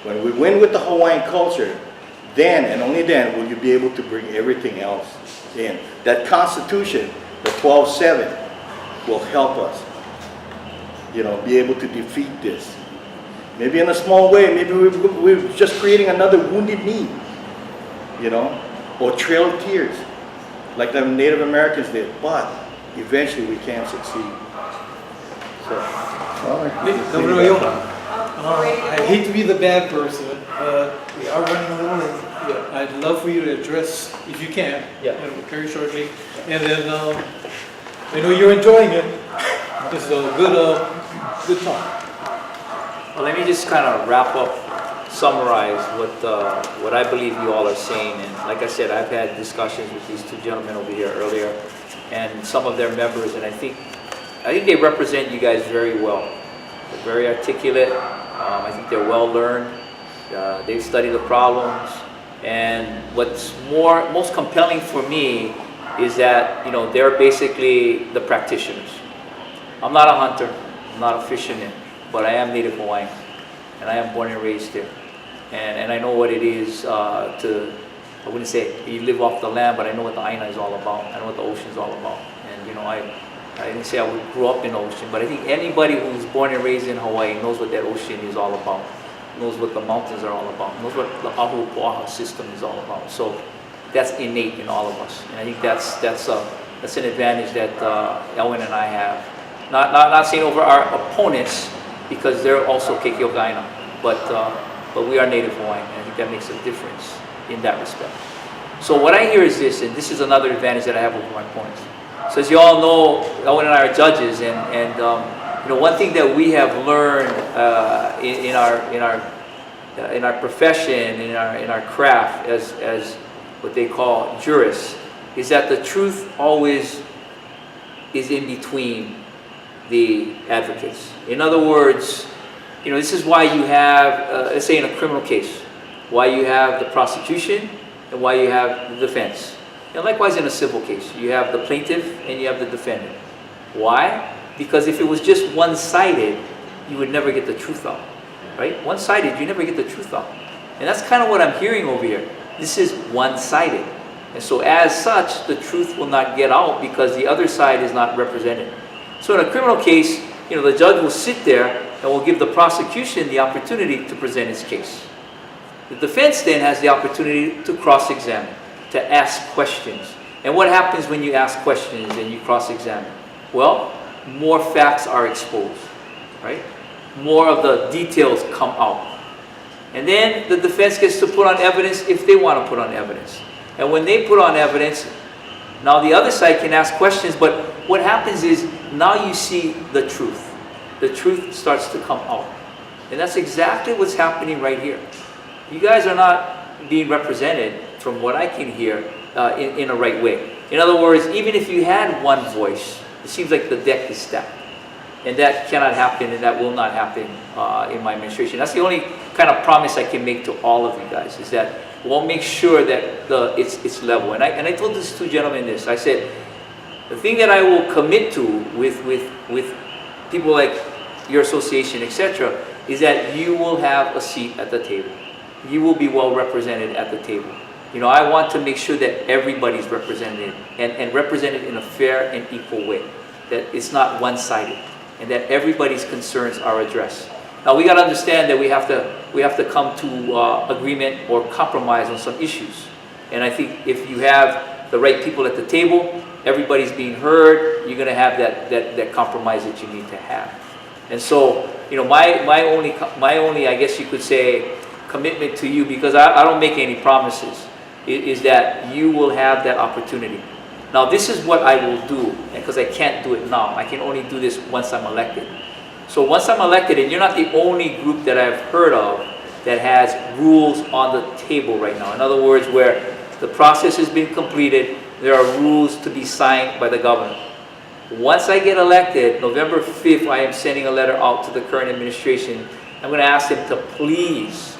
When we win with the Hawaiian culture, then and only then will you be able to bring everything else in. That Constitution, the 12-7, will help us, you know, be able to defeat this. Maybe in a small way, maybe we're just creating another Wounded Knee, you know, or Trail of Tears, like the Native Americans did. But eventually we can succeed. So, Governor Aiona, I hate to be the bad person, but we are running a little late. Yeah. I'd love for you to address, if you can, very shortly. And then I know you're enjoying it. This is a good talk. Well, let me just kind of wrap up, summarize what I believe you all are saying. And like I said, I've had discussions with these two gentlemen over here earlier, and some of their members, and I think they represent you guys very well. They're very articulate. I think they're well learned. They've studied the problems, and what's most compelling for me is that, you know, they're basically the practitioners. I'm not a hunter. I'm not a fisherman. But I am Native Hawaiian, and I am born and raised here. And I know what it is I wouldn't say you live off the land, but I know what the Aina is all about. I know what the ocean is all about. And you know, I didn't say I grew up in the ocean, but I think anybody who's born and raised in Hawaii knows what that ocean is all about, knows what the mountains are all about, knows what the Ahupua'a system is all about. So that's innate in all of us. And I think that's an advantage that Elwin and I have. Not saying over our opponents, because they're also Kekeokaina, but we are Native Hawaiian, and I think that makes a difference in that respect. So what I hear is this, and this is another advantage that I have over my opponents. So as you all know, Owen and I are judges, and you know, one thing that we have learned in our profession, in our craft, as what they call jurists, is that the truth always is in between the advocates. In other words, you know, this is why you have, let's say in a criminal case, why you have the prosecution and why you have the defense. And likewise in a civil case, you have the plaintiff and you have the defendant. Why? Because if it was just one-sided, you would never get the truth out, right? One-sided, you never get the truth out. And that's kind of what I'm hearing over here. This is one-sided. And so as such, the truth will not get out because the other side is not represented. So in a criminal case, you know, the judge will sit there and will give the prosecution the opportunity to present its case. The defense then has the opportunity to cross-examine, to ask questions. And what happens when you ask questions and you cross-examine? Well, more facts are exposed, right? More of the details come out. And then the defense gets to put on evidence if they want to put on evidence. And when they put on evidence, now the other side can ask questions, but what happens is now you see the truth. The truth starts to come out. And that's exactly what's happening right here. You guys are not being represented, from what I can hear, in a right way. In other words, even if you had one voice, it seems like the deck is stacked. And that cannot happen, and that will not happen in my administration. That's the only kind of promise I can make to all of you guys, is that we'll make sure that it's level. And I told these two gentlemen this. I said, the thing that I will commit to with people like your association, etc., is that you will have a seat at the table. You will be well represented at the table. You know, I want to make sure that everybody's represented and represented in a fair and equal way. That it's not one-sided, and that everybody's concerns are addressed. Now we got to understand that we have to come to agreement or compromise on some issues. And I think if you have the right people at the table, everybody's being heard, you're going to have that compromise that you need to have. And so, you know, my only I guess you could say commitment to you, because I don't make any promises, is that you will have that opportunity. Now, this is what I will do, because I can't do it now. I can only do this once I'm elected. So once I'm elected, and you're not the only group that I've heard of that has rules on the table right now. In other words, where the process has been completed, there are rules to be signed by the governor. Once I get elected, November 5th, I am sending a letter out to the current administration. I'm going to ask them to please,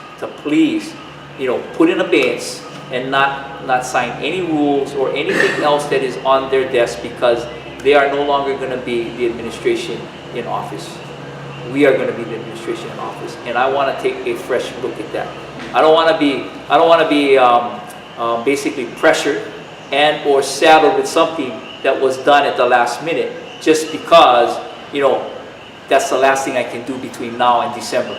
put in abeyance and not sign any rules or anything else that is on their desk, because they are no longer going to be the administration in office. We are going to be the administration in office, and I want to take a fresh look at that. I don't want to be basically pressured and or saddled with something that was done at the last minute, just because that's the last thing I can do between now and December.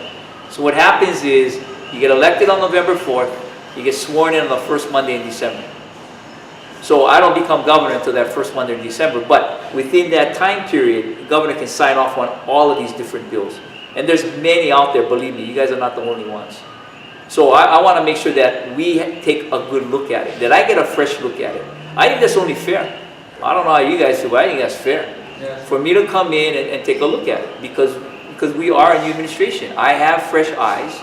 So what happens is you get elected on November 4th, you get sworn in on the first Monday in December. So I don't become governor until that first Monday in December, but within that time period, the governor can sign off on all of these different bills. And there's many out there, believe me, you guys are not the only ones. So I want to make sure that we take a good look at it, that I get a fresh look at it. I think that's only fair. I don't know how you guys do, but I think that's fair. Yeah. For me to come in and take a look at it, because we are a new administration. I have fresh eyes.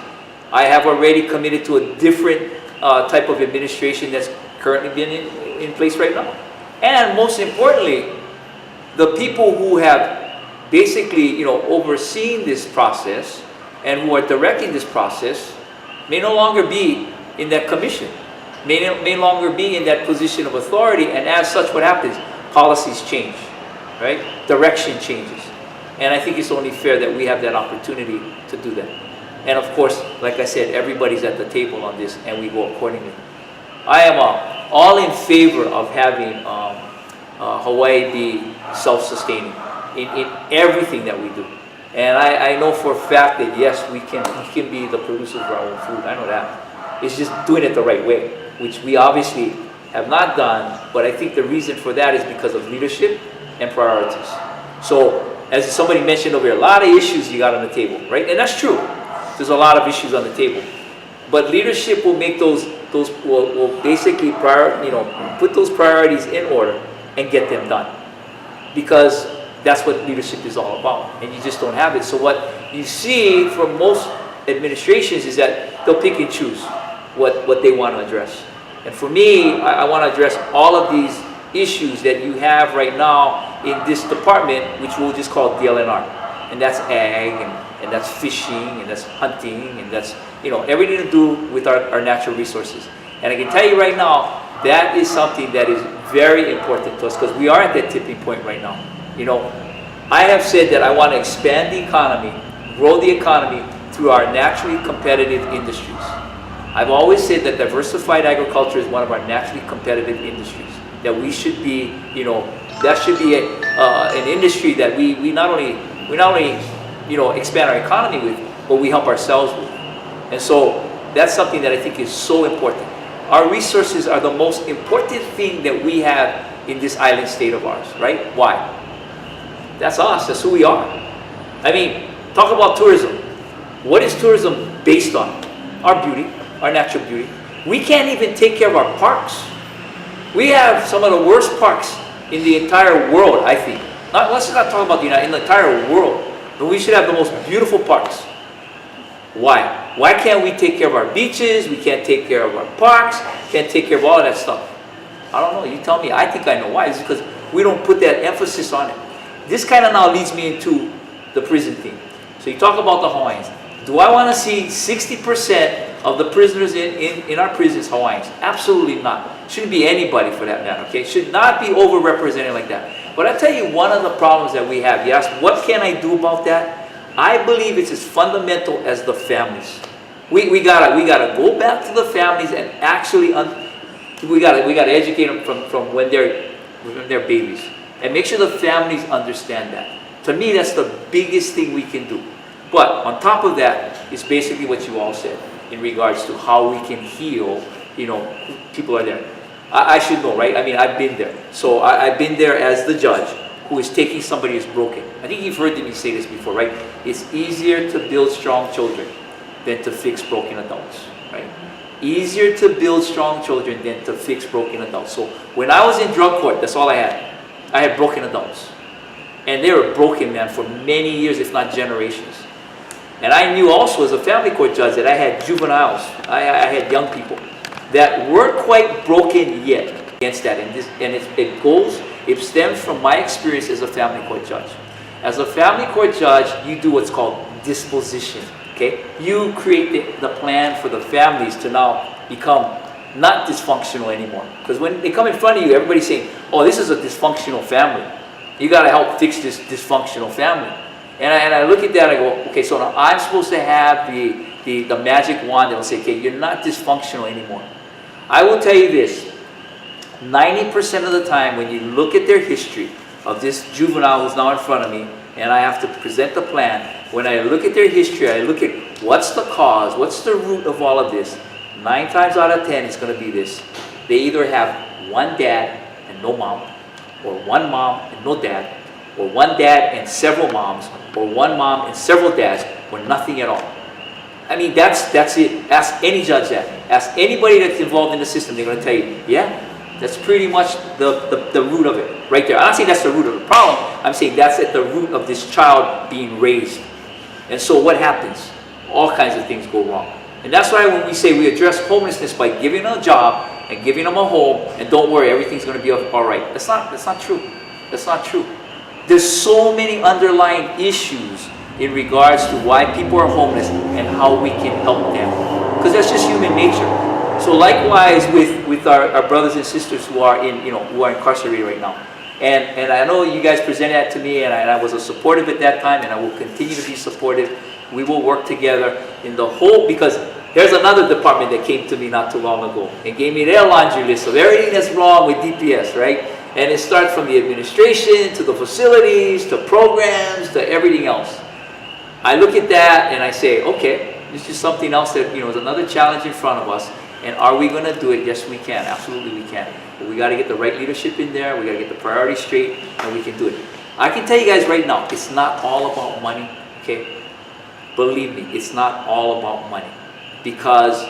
I have already committed to a different type of administration that's currently been in place right now. And most importantly, the people who have basically overseen this process and who are directing this process may no longer be in that commission, may no longer be in that position of authority, and as such, what happens? Policies change, right? Direction changes. And I think it's only fair that we have that opportunity to do that. And of course, like I said, everybody's at the table on this, and we go accordingly. I am all in favor of having Hawaii be self-sustaining in everything that we do. And I know for a fact that yes, we can be the producers of our own food. I know that. It's just doing it the right way, which we obviously have not done, but I think the reason for that is because of leadership and priorities. So, as somebody mentioned over here, a lot of issues you got on the table, right? And that's true. There's a lot of issues on the table. But leadership will make will basically put those priorities in order and get them done. Because that's what leadership is all about. And you just don't have it. So what you see from most administrations is that they'll pick and choose what they want to address. And for me, I want to address all of these issues that you have right now in this department, which we'll just call DLNR. And that's ag, and that's fishing, and that's hunting, and that's everything to do with our natural resources. And I can tell you right now, that is something that is very important to us, because we are at that tipping point right now. I have said that I want to expand the economy, grow the economy through our naturally competitive industries. I've always said that diversified agriculture is one of our naturally competitive industries. That we should be, that should be an industry that we not only expand our economy with, but we help ourselves with. And so that's something that I think is so important. Our resources are the most important thing that we have in this island state of ours, right? Why? That's us. That's who we are. I mean, talk about tourism. What is tourism based on? Our beauty, our natural beauty. We can't even take care of our parks. We have some of the worst parks in the entire world, I think. Let's not talk about in the entire world. But we should have the most beautiful parks. Why? Why can't we take care of our beaches? We can't take care of our parks. Can't take care of all of that stuff. I don't know. You tell me. I think I know why. It's because we don't put that emphasis on it. This kind of now leads me into the prison thing. So you talk about the Hawaiians. Do I want to see 60% of the prisoners in our prisons Hawaiians? Absolutely not. Shouldn't be anybody for that matter, okay? Should not be overrepresented like that. But I tell you one of the problems that we have. You ask, what can I do about that? I believe it's as fundamental as the families. We gotta go back to the families and actually we gotta educate them from when they're babies, and make sure the families understand that. To me, that's the biggest thing we can do. But on top of that is basically what you all said in regards to how we can heal. People are there. I should know, right? I mean, I've been there. So I've been there as the judge who is taking somebody who's broken. I think you've heard me say this before, right? It's easier to build strong children than to fix broken adults, right? Easier to build strong children than to fix broken adults. So when I was in drug court, that's all I had. I had broken adults. And they were broken, man, for many years, if not generations. And I knew also as a family court judge that I had juveniles, I had young people that weren't quite broken yet against that. And it stems from my experience as a family court judge. As a family court judge, you do what's called disposition, okay? You create the plan for the families to now become not dysfunctional anymore. Because when they come in front of you, everybody's saying, oh, this is a dysfunctional family. You got to help fix this dysfunctional family. And I look at that and I go, okay, so now I'm supposed to have the magic wand that will say, okay, you're not dysfunctional anymore. I will tell you this, 90% of the time when you look at their history of this juvenile who's now in front of me, and I have to present the plan, when I look at their history, I look at what's the cause, what's the root of all of this, 9 times out of 10 it's going to be this. They either have one dad and no mom, or one mom and no dad, or one dad and several moms, or one mom and several dads, or nothing at all. I mean, that's it. Ask any judge that. Ask anybody that's involved in the system, they're going to tell you, yeah, that's pretty much the root of it, right there. I'm not saying that's the root of the problem. I'm saying that's at the root of this child being raised. And so what happens? All kinds of things go wrong. And that's why when we say we address homelessness by giving them a job and giving them a home, and don't worry, everything's going to be all right. That's not true. That's not true. There's so many underlying issues in regards to why people are homeless and how we can help them. Because that's just human nature. So likewise with our brothers and sisters who are incarcerated right now. And I know you guys presented that to me, and I was supportive at that time, and I will continue to be supportive. We will work together in the whole, because there's another department that came to me not too long ago and gave me their laundry list of everything that's wrong with DPS, right? And it starts from the administration, to the facilities, to programs, to everything else. I look at that and I say, okay, this is something else that, is another challenge in front of us. And are we going to do it? Yes, we can. Absolutely, we can. But we got to get the right leadership in there. We got to get the priorities straight, and we can do it. I can tell you guys right now, it's not all about money, okay? Believe me, it's not all about money. Because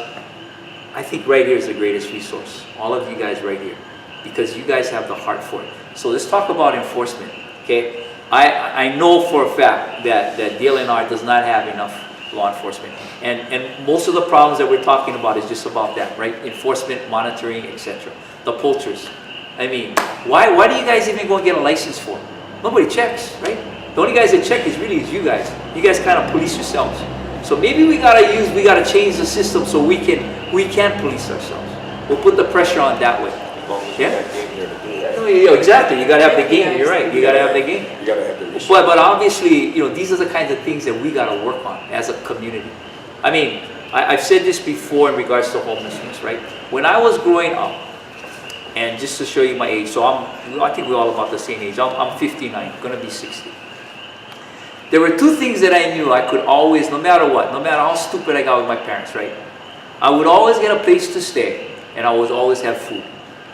I think right here is the greatest resource. All of you guys right here. Because you guys have the heart for it. So let's talk about enforcement, okay? I know for a fact that DLNR does not have enough law enforcement. And most of the problems that we're talking about is just about that, right? Enforcement, monitoring, etc. The poachers. I mean, why do you guys even go and get a license for? Nobody checks, right? The only guys that check is you guys. You guys kind of police yourselves. So maybe we gotta change the system so we can police ourselves. We'll put the pressure on that way. Yeah? Exactly. You gotta have the game. You're right. You gotta have the game. You gotta have the issue. But obviously, these are the kinds of things that we gotta work on as a community. I mean, I've said this before in regards to homelessness, right? When I was growing up, and just to show you my age, so I think we're all about the same age. I'm 59, gonna be 60. There were 2 things that I knew I could always, no matter what, no matter how stupid I got with my parents, right? I would always get a place to stay, and I would always have food.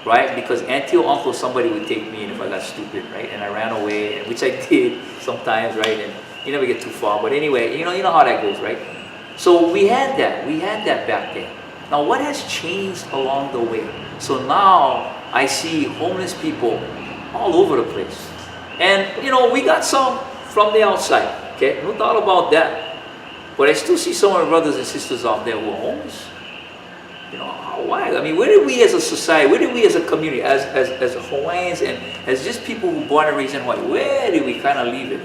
Right? Because auntie or uncle, somebody would take me in if I got stupid, right? And I ran away, which I did sometimes, right? And you never get too far. But anyway, you know how that goes, right? So we had that. We had that back then. Now what has changed along the way? So now I see homeless people all over the place. And we got some from the outside, okay? No doubt about that. But I still see some of my brothers and sisters out there who are homeless. Why? I mean, where did we as a society, where did we as a community, as Hawaiians and as just people who were born and raised in Hawaii, where did we kind of leave it,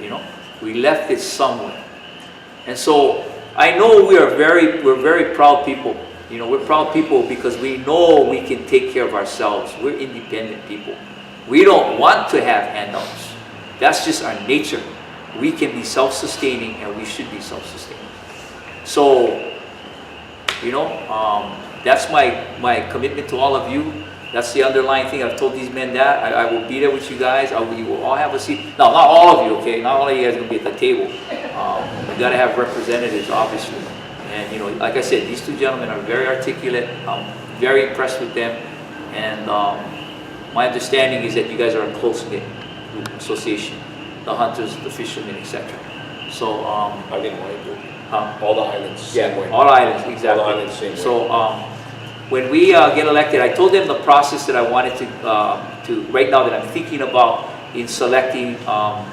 We left it somewhere. And so I know we're very proud people. We're proud people because we know we can take care of ourselves. We're independent people. We don't want to have handouts. That's just our nature. We can be self-sustaining and we should be self-sustaining. So, that's my commitment to all of you. That's the underlying thing. I've told these men that. I will be there with you guys. You will all have a seat. Now, not all of you, okay? Not all of you guys are going to be at the table. We got to have representatives, obviously. And, like I said, these 2 gentlemen are very articulate. I'm very impressed with them. And my understanding is that you guys are a close-knit group association. The hunters, the fishermen, etc. So, I didn't want to do all the islands, same way. All islands, exactly. All the islands, same way. So, when we get elected, I told them the process that I wanted to right now that I'm thinking about in selecting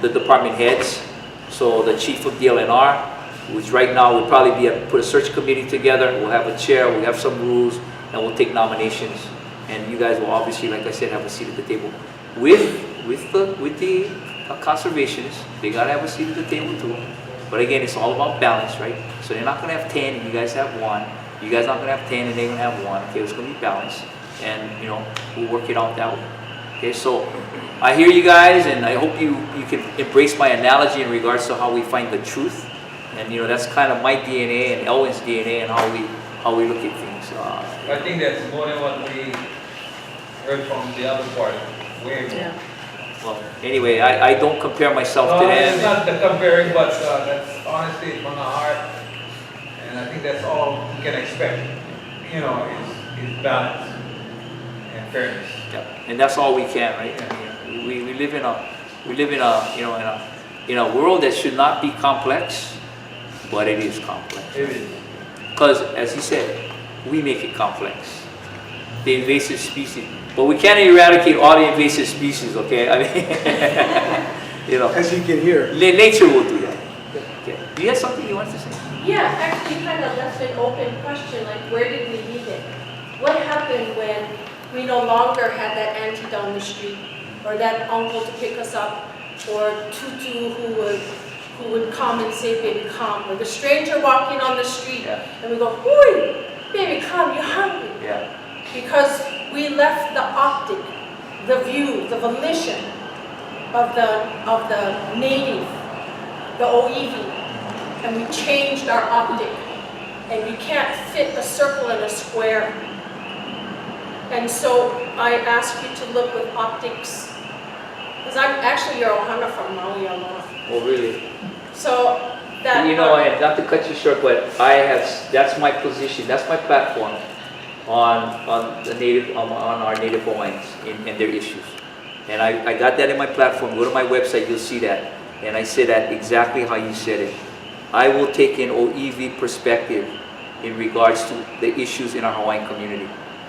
the department heads. So the chief of DLNR, which right now would probably put a search committee together. We'll have a chair, we'll have some rules, and we'll take nominations. And you guys will obviously, like I said, have a seat at the table. With the conservationists, they gotta have a seat at the table too. But again, it's all about balance, right? So they're not gonna have 10 and you guys have 1. You guys not gonna have 10 and they're gonna have 1. Okay, it's gonna be balanced. And you know, we'll work it out that way. Okay, so I hear you guys, and I hope you can embrace my analogy in regards to how we find the truth. And you know, that's kind of my DNA and Elwin's DNA and how we look at things. I think that's more than what we heard from the other party. Way more. Yeah. Well, anyway, I don't compare myself to No, them. it's not the comparing, but that's honestly from the heart. And I think that's all we can expect, you know, is balance and fairness. Yeah, and that's all we can, right? Yeah. We live in a you know in a world that should not be complex, but it is complex. It is. Because as he said, we make it complex. The invasive species, but we can't eradicate all the invasive species. Okay, I mean, you know, As you can hear. nature will do that. Okay. Do you have something you want to say? Yeah, actually, you kind of left an open question, like where did we leave it? What happened when we no longer had that auntie down the street, or that uncle to pick us up, or tutu who would come and say, baby, come, or the stranger walking on the street, Yeah. and we go, oi, baby, come, you're hungry. Yeah. Because we left the optic, the view, the volition of the native, the OEV, and we changed our optic, and we can't fit a circle in a square. And so I ask you to look with optics, because I'm actually your Ohana from Maui, Aloha. Oh, really? So that You know, and not to cut you short, but that's my position, that's my platform on our native Hawaiians and their issues. And I got that in my platform. Go to my website, you'll see that. And I say that exactly how you said it. I will take an OEV perspective in regards to the issues in our Hawaiian community.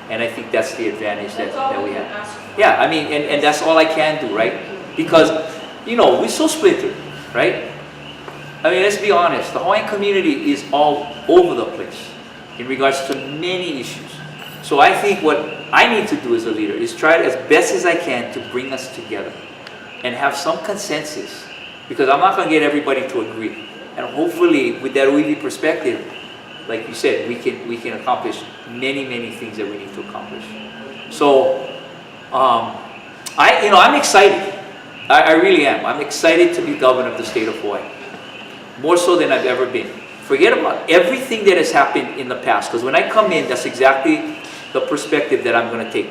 And I think that's the advantage that we have. Yeah, I mean, and that's all I can do, right? Because, you know, we're so splintered, right? I mean, let's be honest, the Hawaiian community is all over the place in regards to many issues. So I think what I need to do as a leader is try as best as I can to bring us together and have some consensus, because I'm not going to get everybody to agree. And hopefully with that OEV perspective, like you said, we can accomplish many things that we need to accomplish. So I'm excited. I really am. I'm excited to be governor of the state of Hawaii. More so than I've ever been. Forget about everything that has happened in the past, because when I come in, that's exactly the perspective that I'm going to take.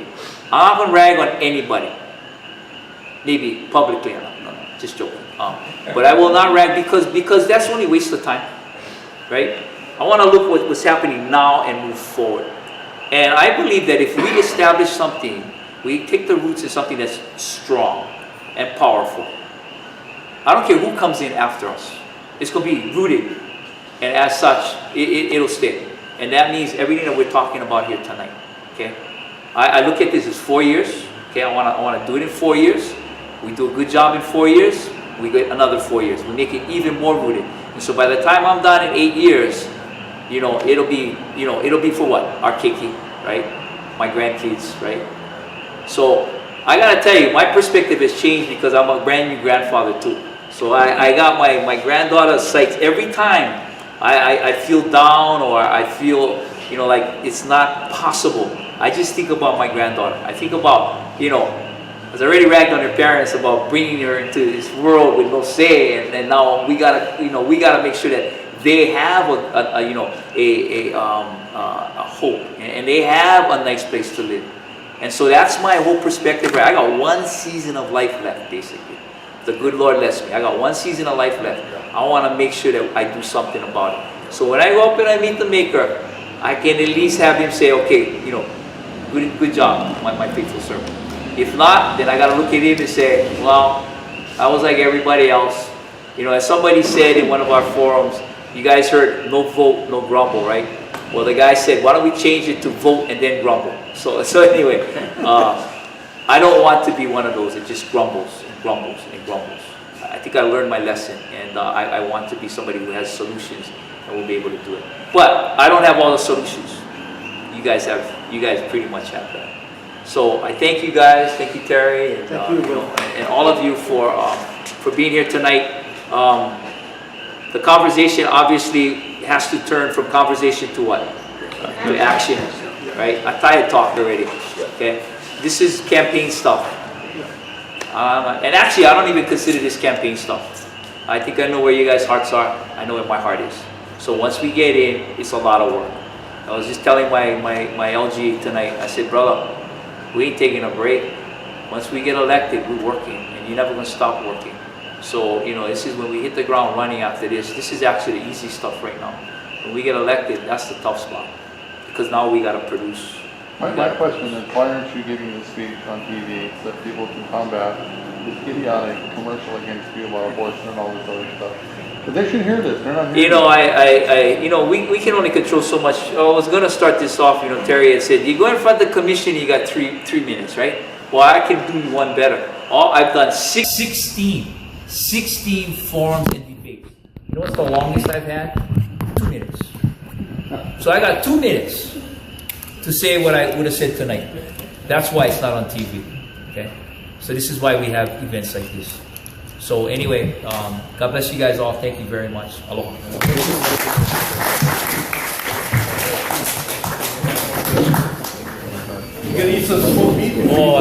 I'm not going to rag on anybody. Maybe publicly, no, just joking. But I will not rag because that's only a waste of time, right? I want to look what's happening now and move forward. And I believe that if we establish something, we take the roots in something that's strong and powerful. I don't care who comes in after us. It's going to be rooted, and as such, it'll stay. And that means everything that we're talking about here tonight. Okay, I look at this as 4 years. Okay, I want to do it in 4 years. We do a good job in 4 years. We get another 4 years. We make it even more rooted. And so by the time I'm done in 8 years, you know, it'll be for what? Our keiki, right? My grandkids, right? So I gotta tell you, my perspective has changed because I'm a brand new grandfather too. So I got my granddaughter psyched every time I feel down or I feel, you know, like it's not possible. I just think about my granddaughter. I think about, you know, I was already ragged on her parents about bringing her into this world with no say, and now we gotta make sure that they have a hope, and they have a nice place to live. And so that's my whole perspective. Right? I got 1 season of life left, basically. The good Lord lets me. I got 1 season of life left. I want to make sure that I do something about it. So when I go up and I meet the Maker, I can at least have him say, okay, you know, good job, my faithful servant. If not, then I got to look at him and say, well, I was like everybody else. You know, as somebody said in one of our forums, you guys heard no vote, no grumble, right? Well, the guy said, why don't we change it to vote and then grumble? So anyway, I don't want to be one of those that just grumbles and grumbles and grumbles. I think I learned my lesson, and I want to be somebody who has solutions and will be able to do it. But I don't have all the solutions. You guys pretty much have that. So I thank you guys, thank you Terry, and, and all of you for being here tonight. The conversation obviously has to turn from conversation to what? To action, right? I thought I talked already, okay? This is campaign stuff. And actually, I don't even consider this campaign stuff. I think I know where you guys' hearts are. I know where my heart is. So once we get in, it's a lot of work. I was just telling my LG tonight, I said, brother, we ain't taking a break. Once we get elected, we're working, and you're never gonna stop working. So, you know, this is when we hit the ground running after this. This is actually the easy stuff right now. When we get elected, that's the tough spot. Because now we gotta produce. My question is, why aren't you giving this speech on TV so that people can combat this idiotic commercial against you about abortion and all this other stuff? But they should hear this. They're not hearing You know, we can only control so much. I was going to start this off. You know, Terry had said, you go in front of the commission, you got three minutes, right? Well, I can do one better. I've done 16 forums and debates. You know what's the longest I've had? 2 minutes. So I got 2 minutes to say what I would have said tonight. That's why it's not on TV. Okay? So this is why we have events like this. So anyway, God bless you guys all. Thank you very much. Aloha. You can eat some smoked meat. Oh,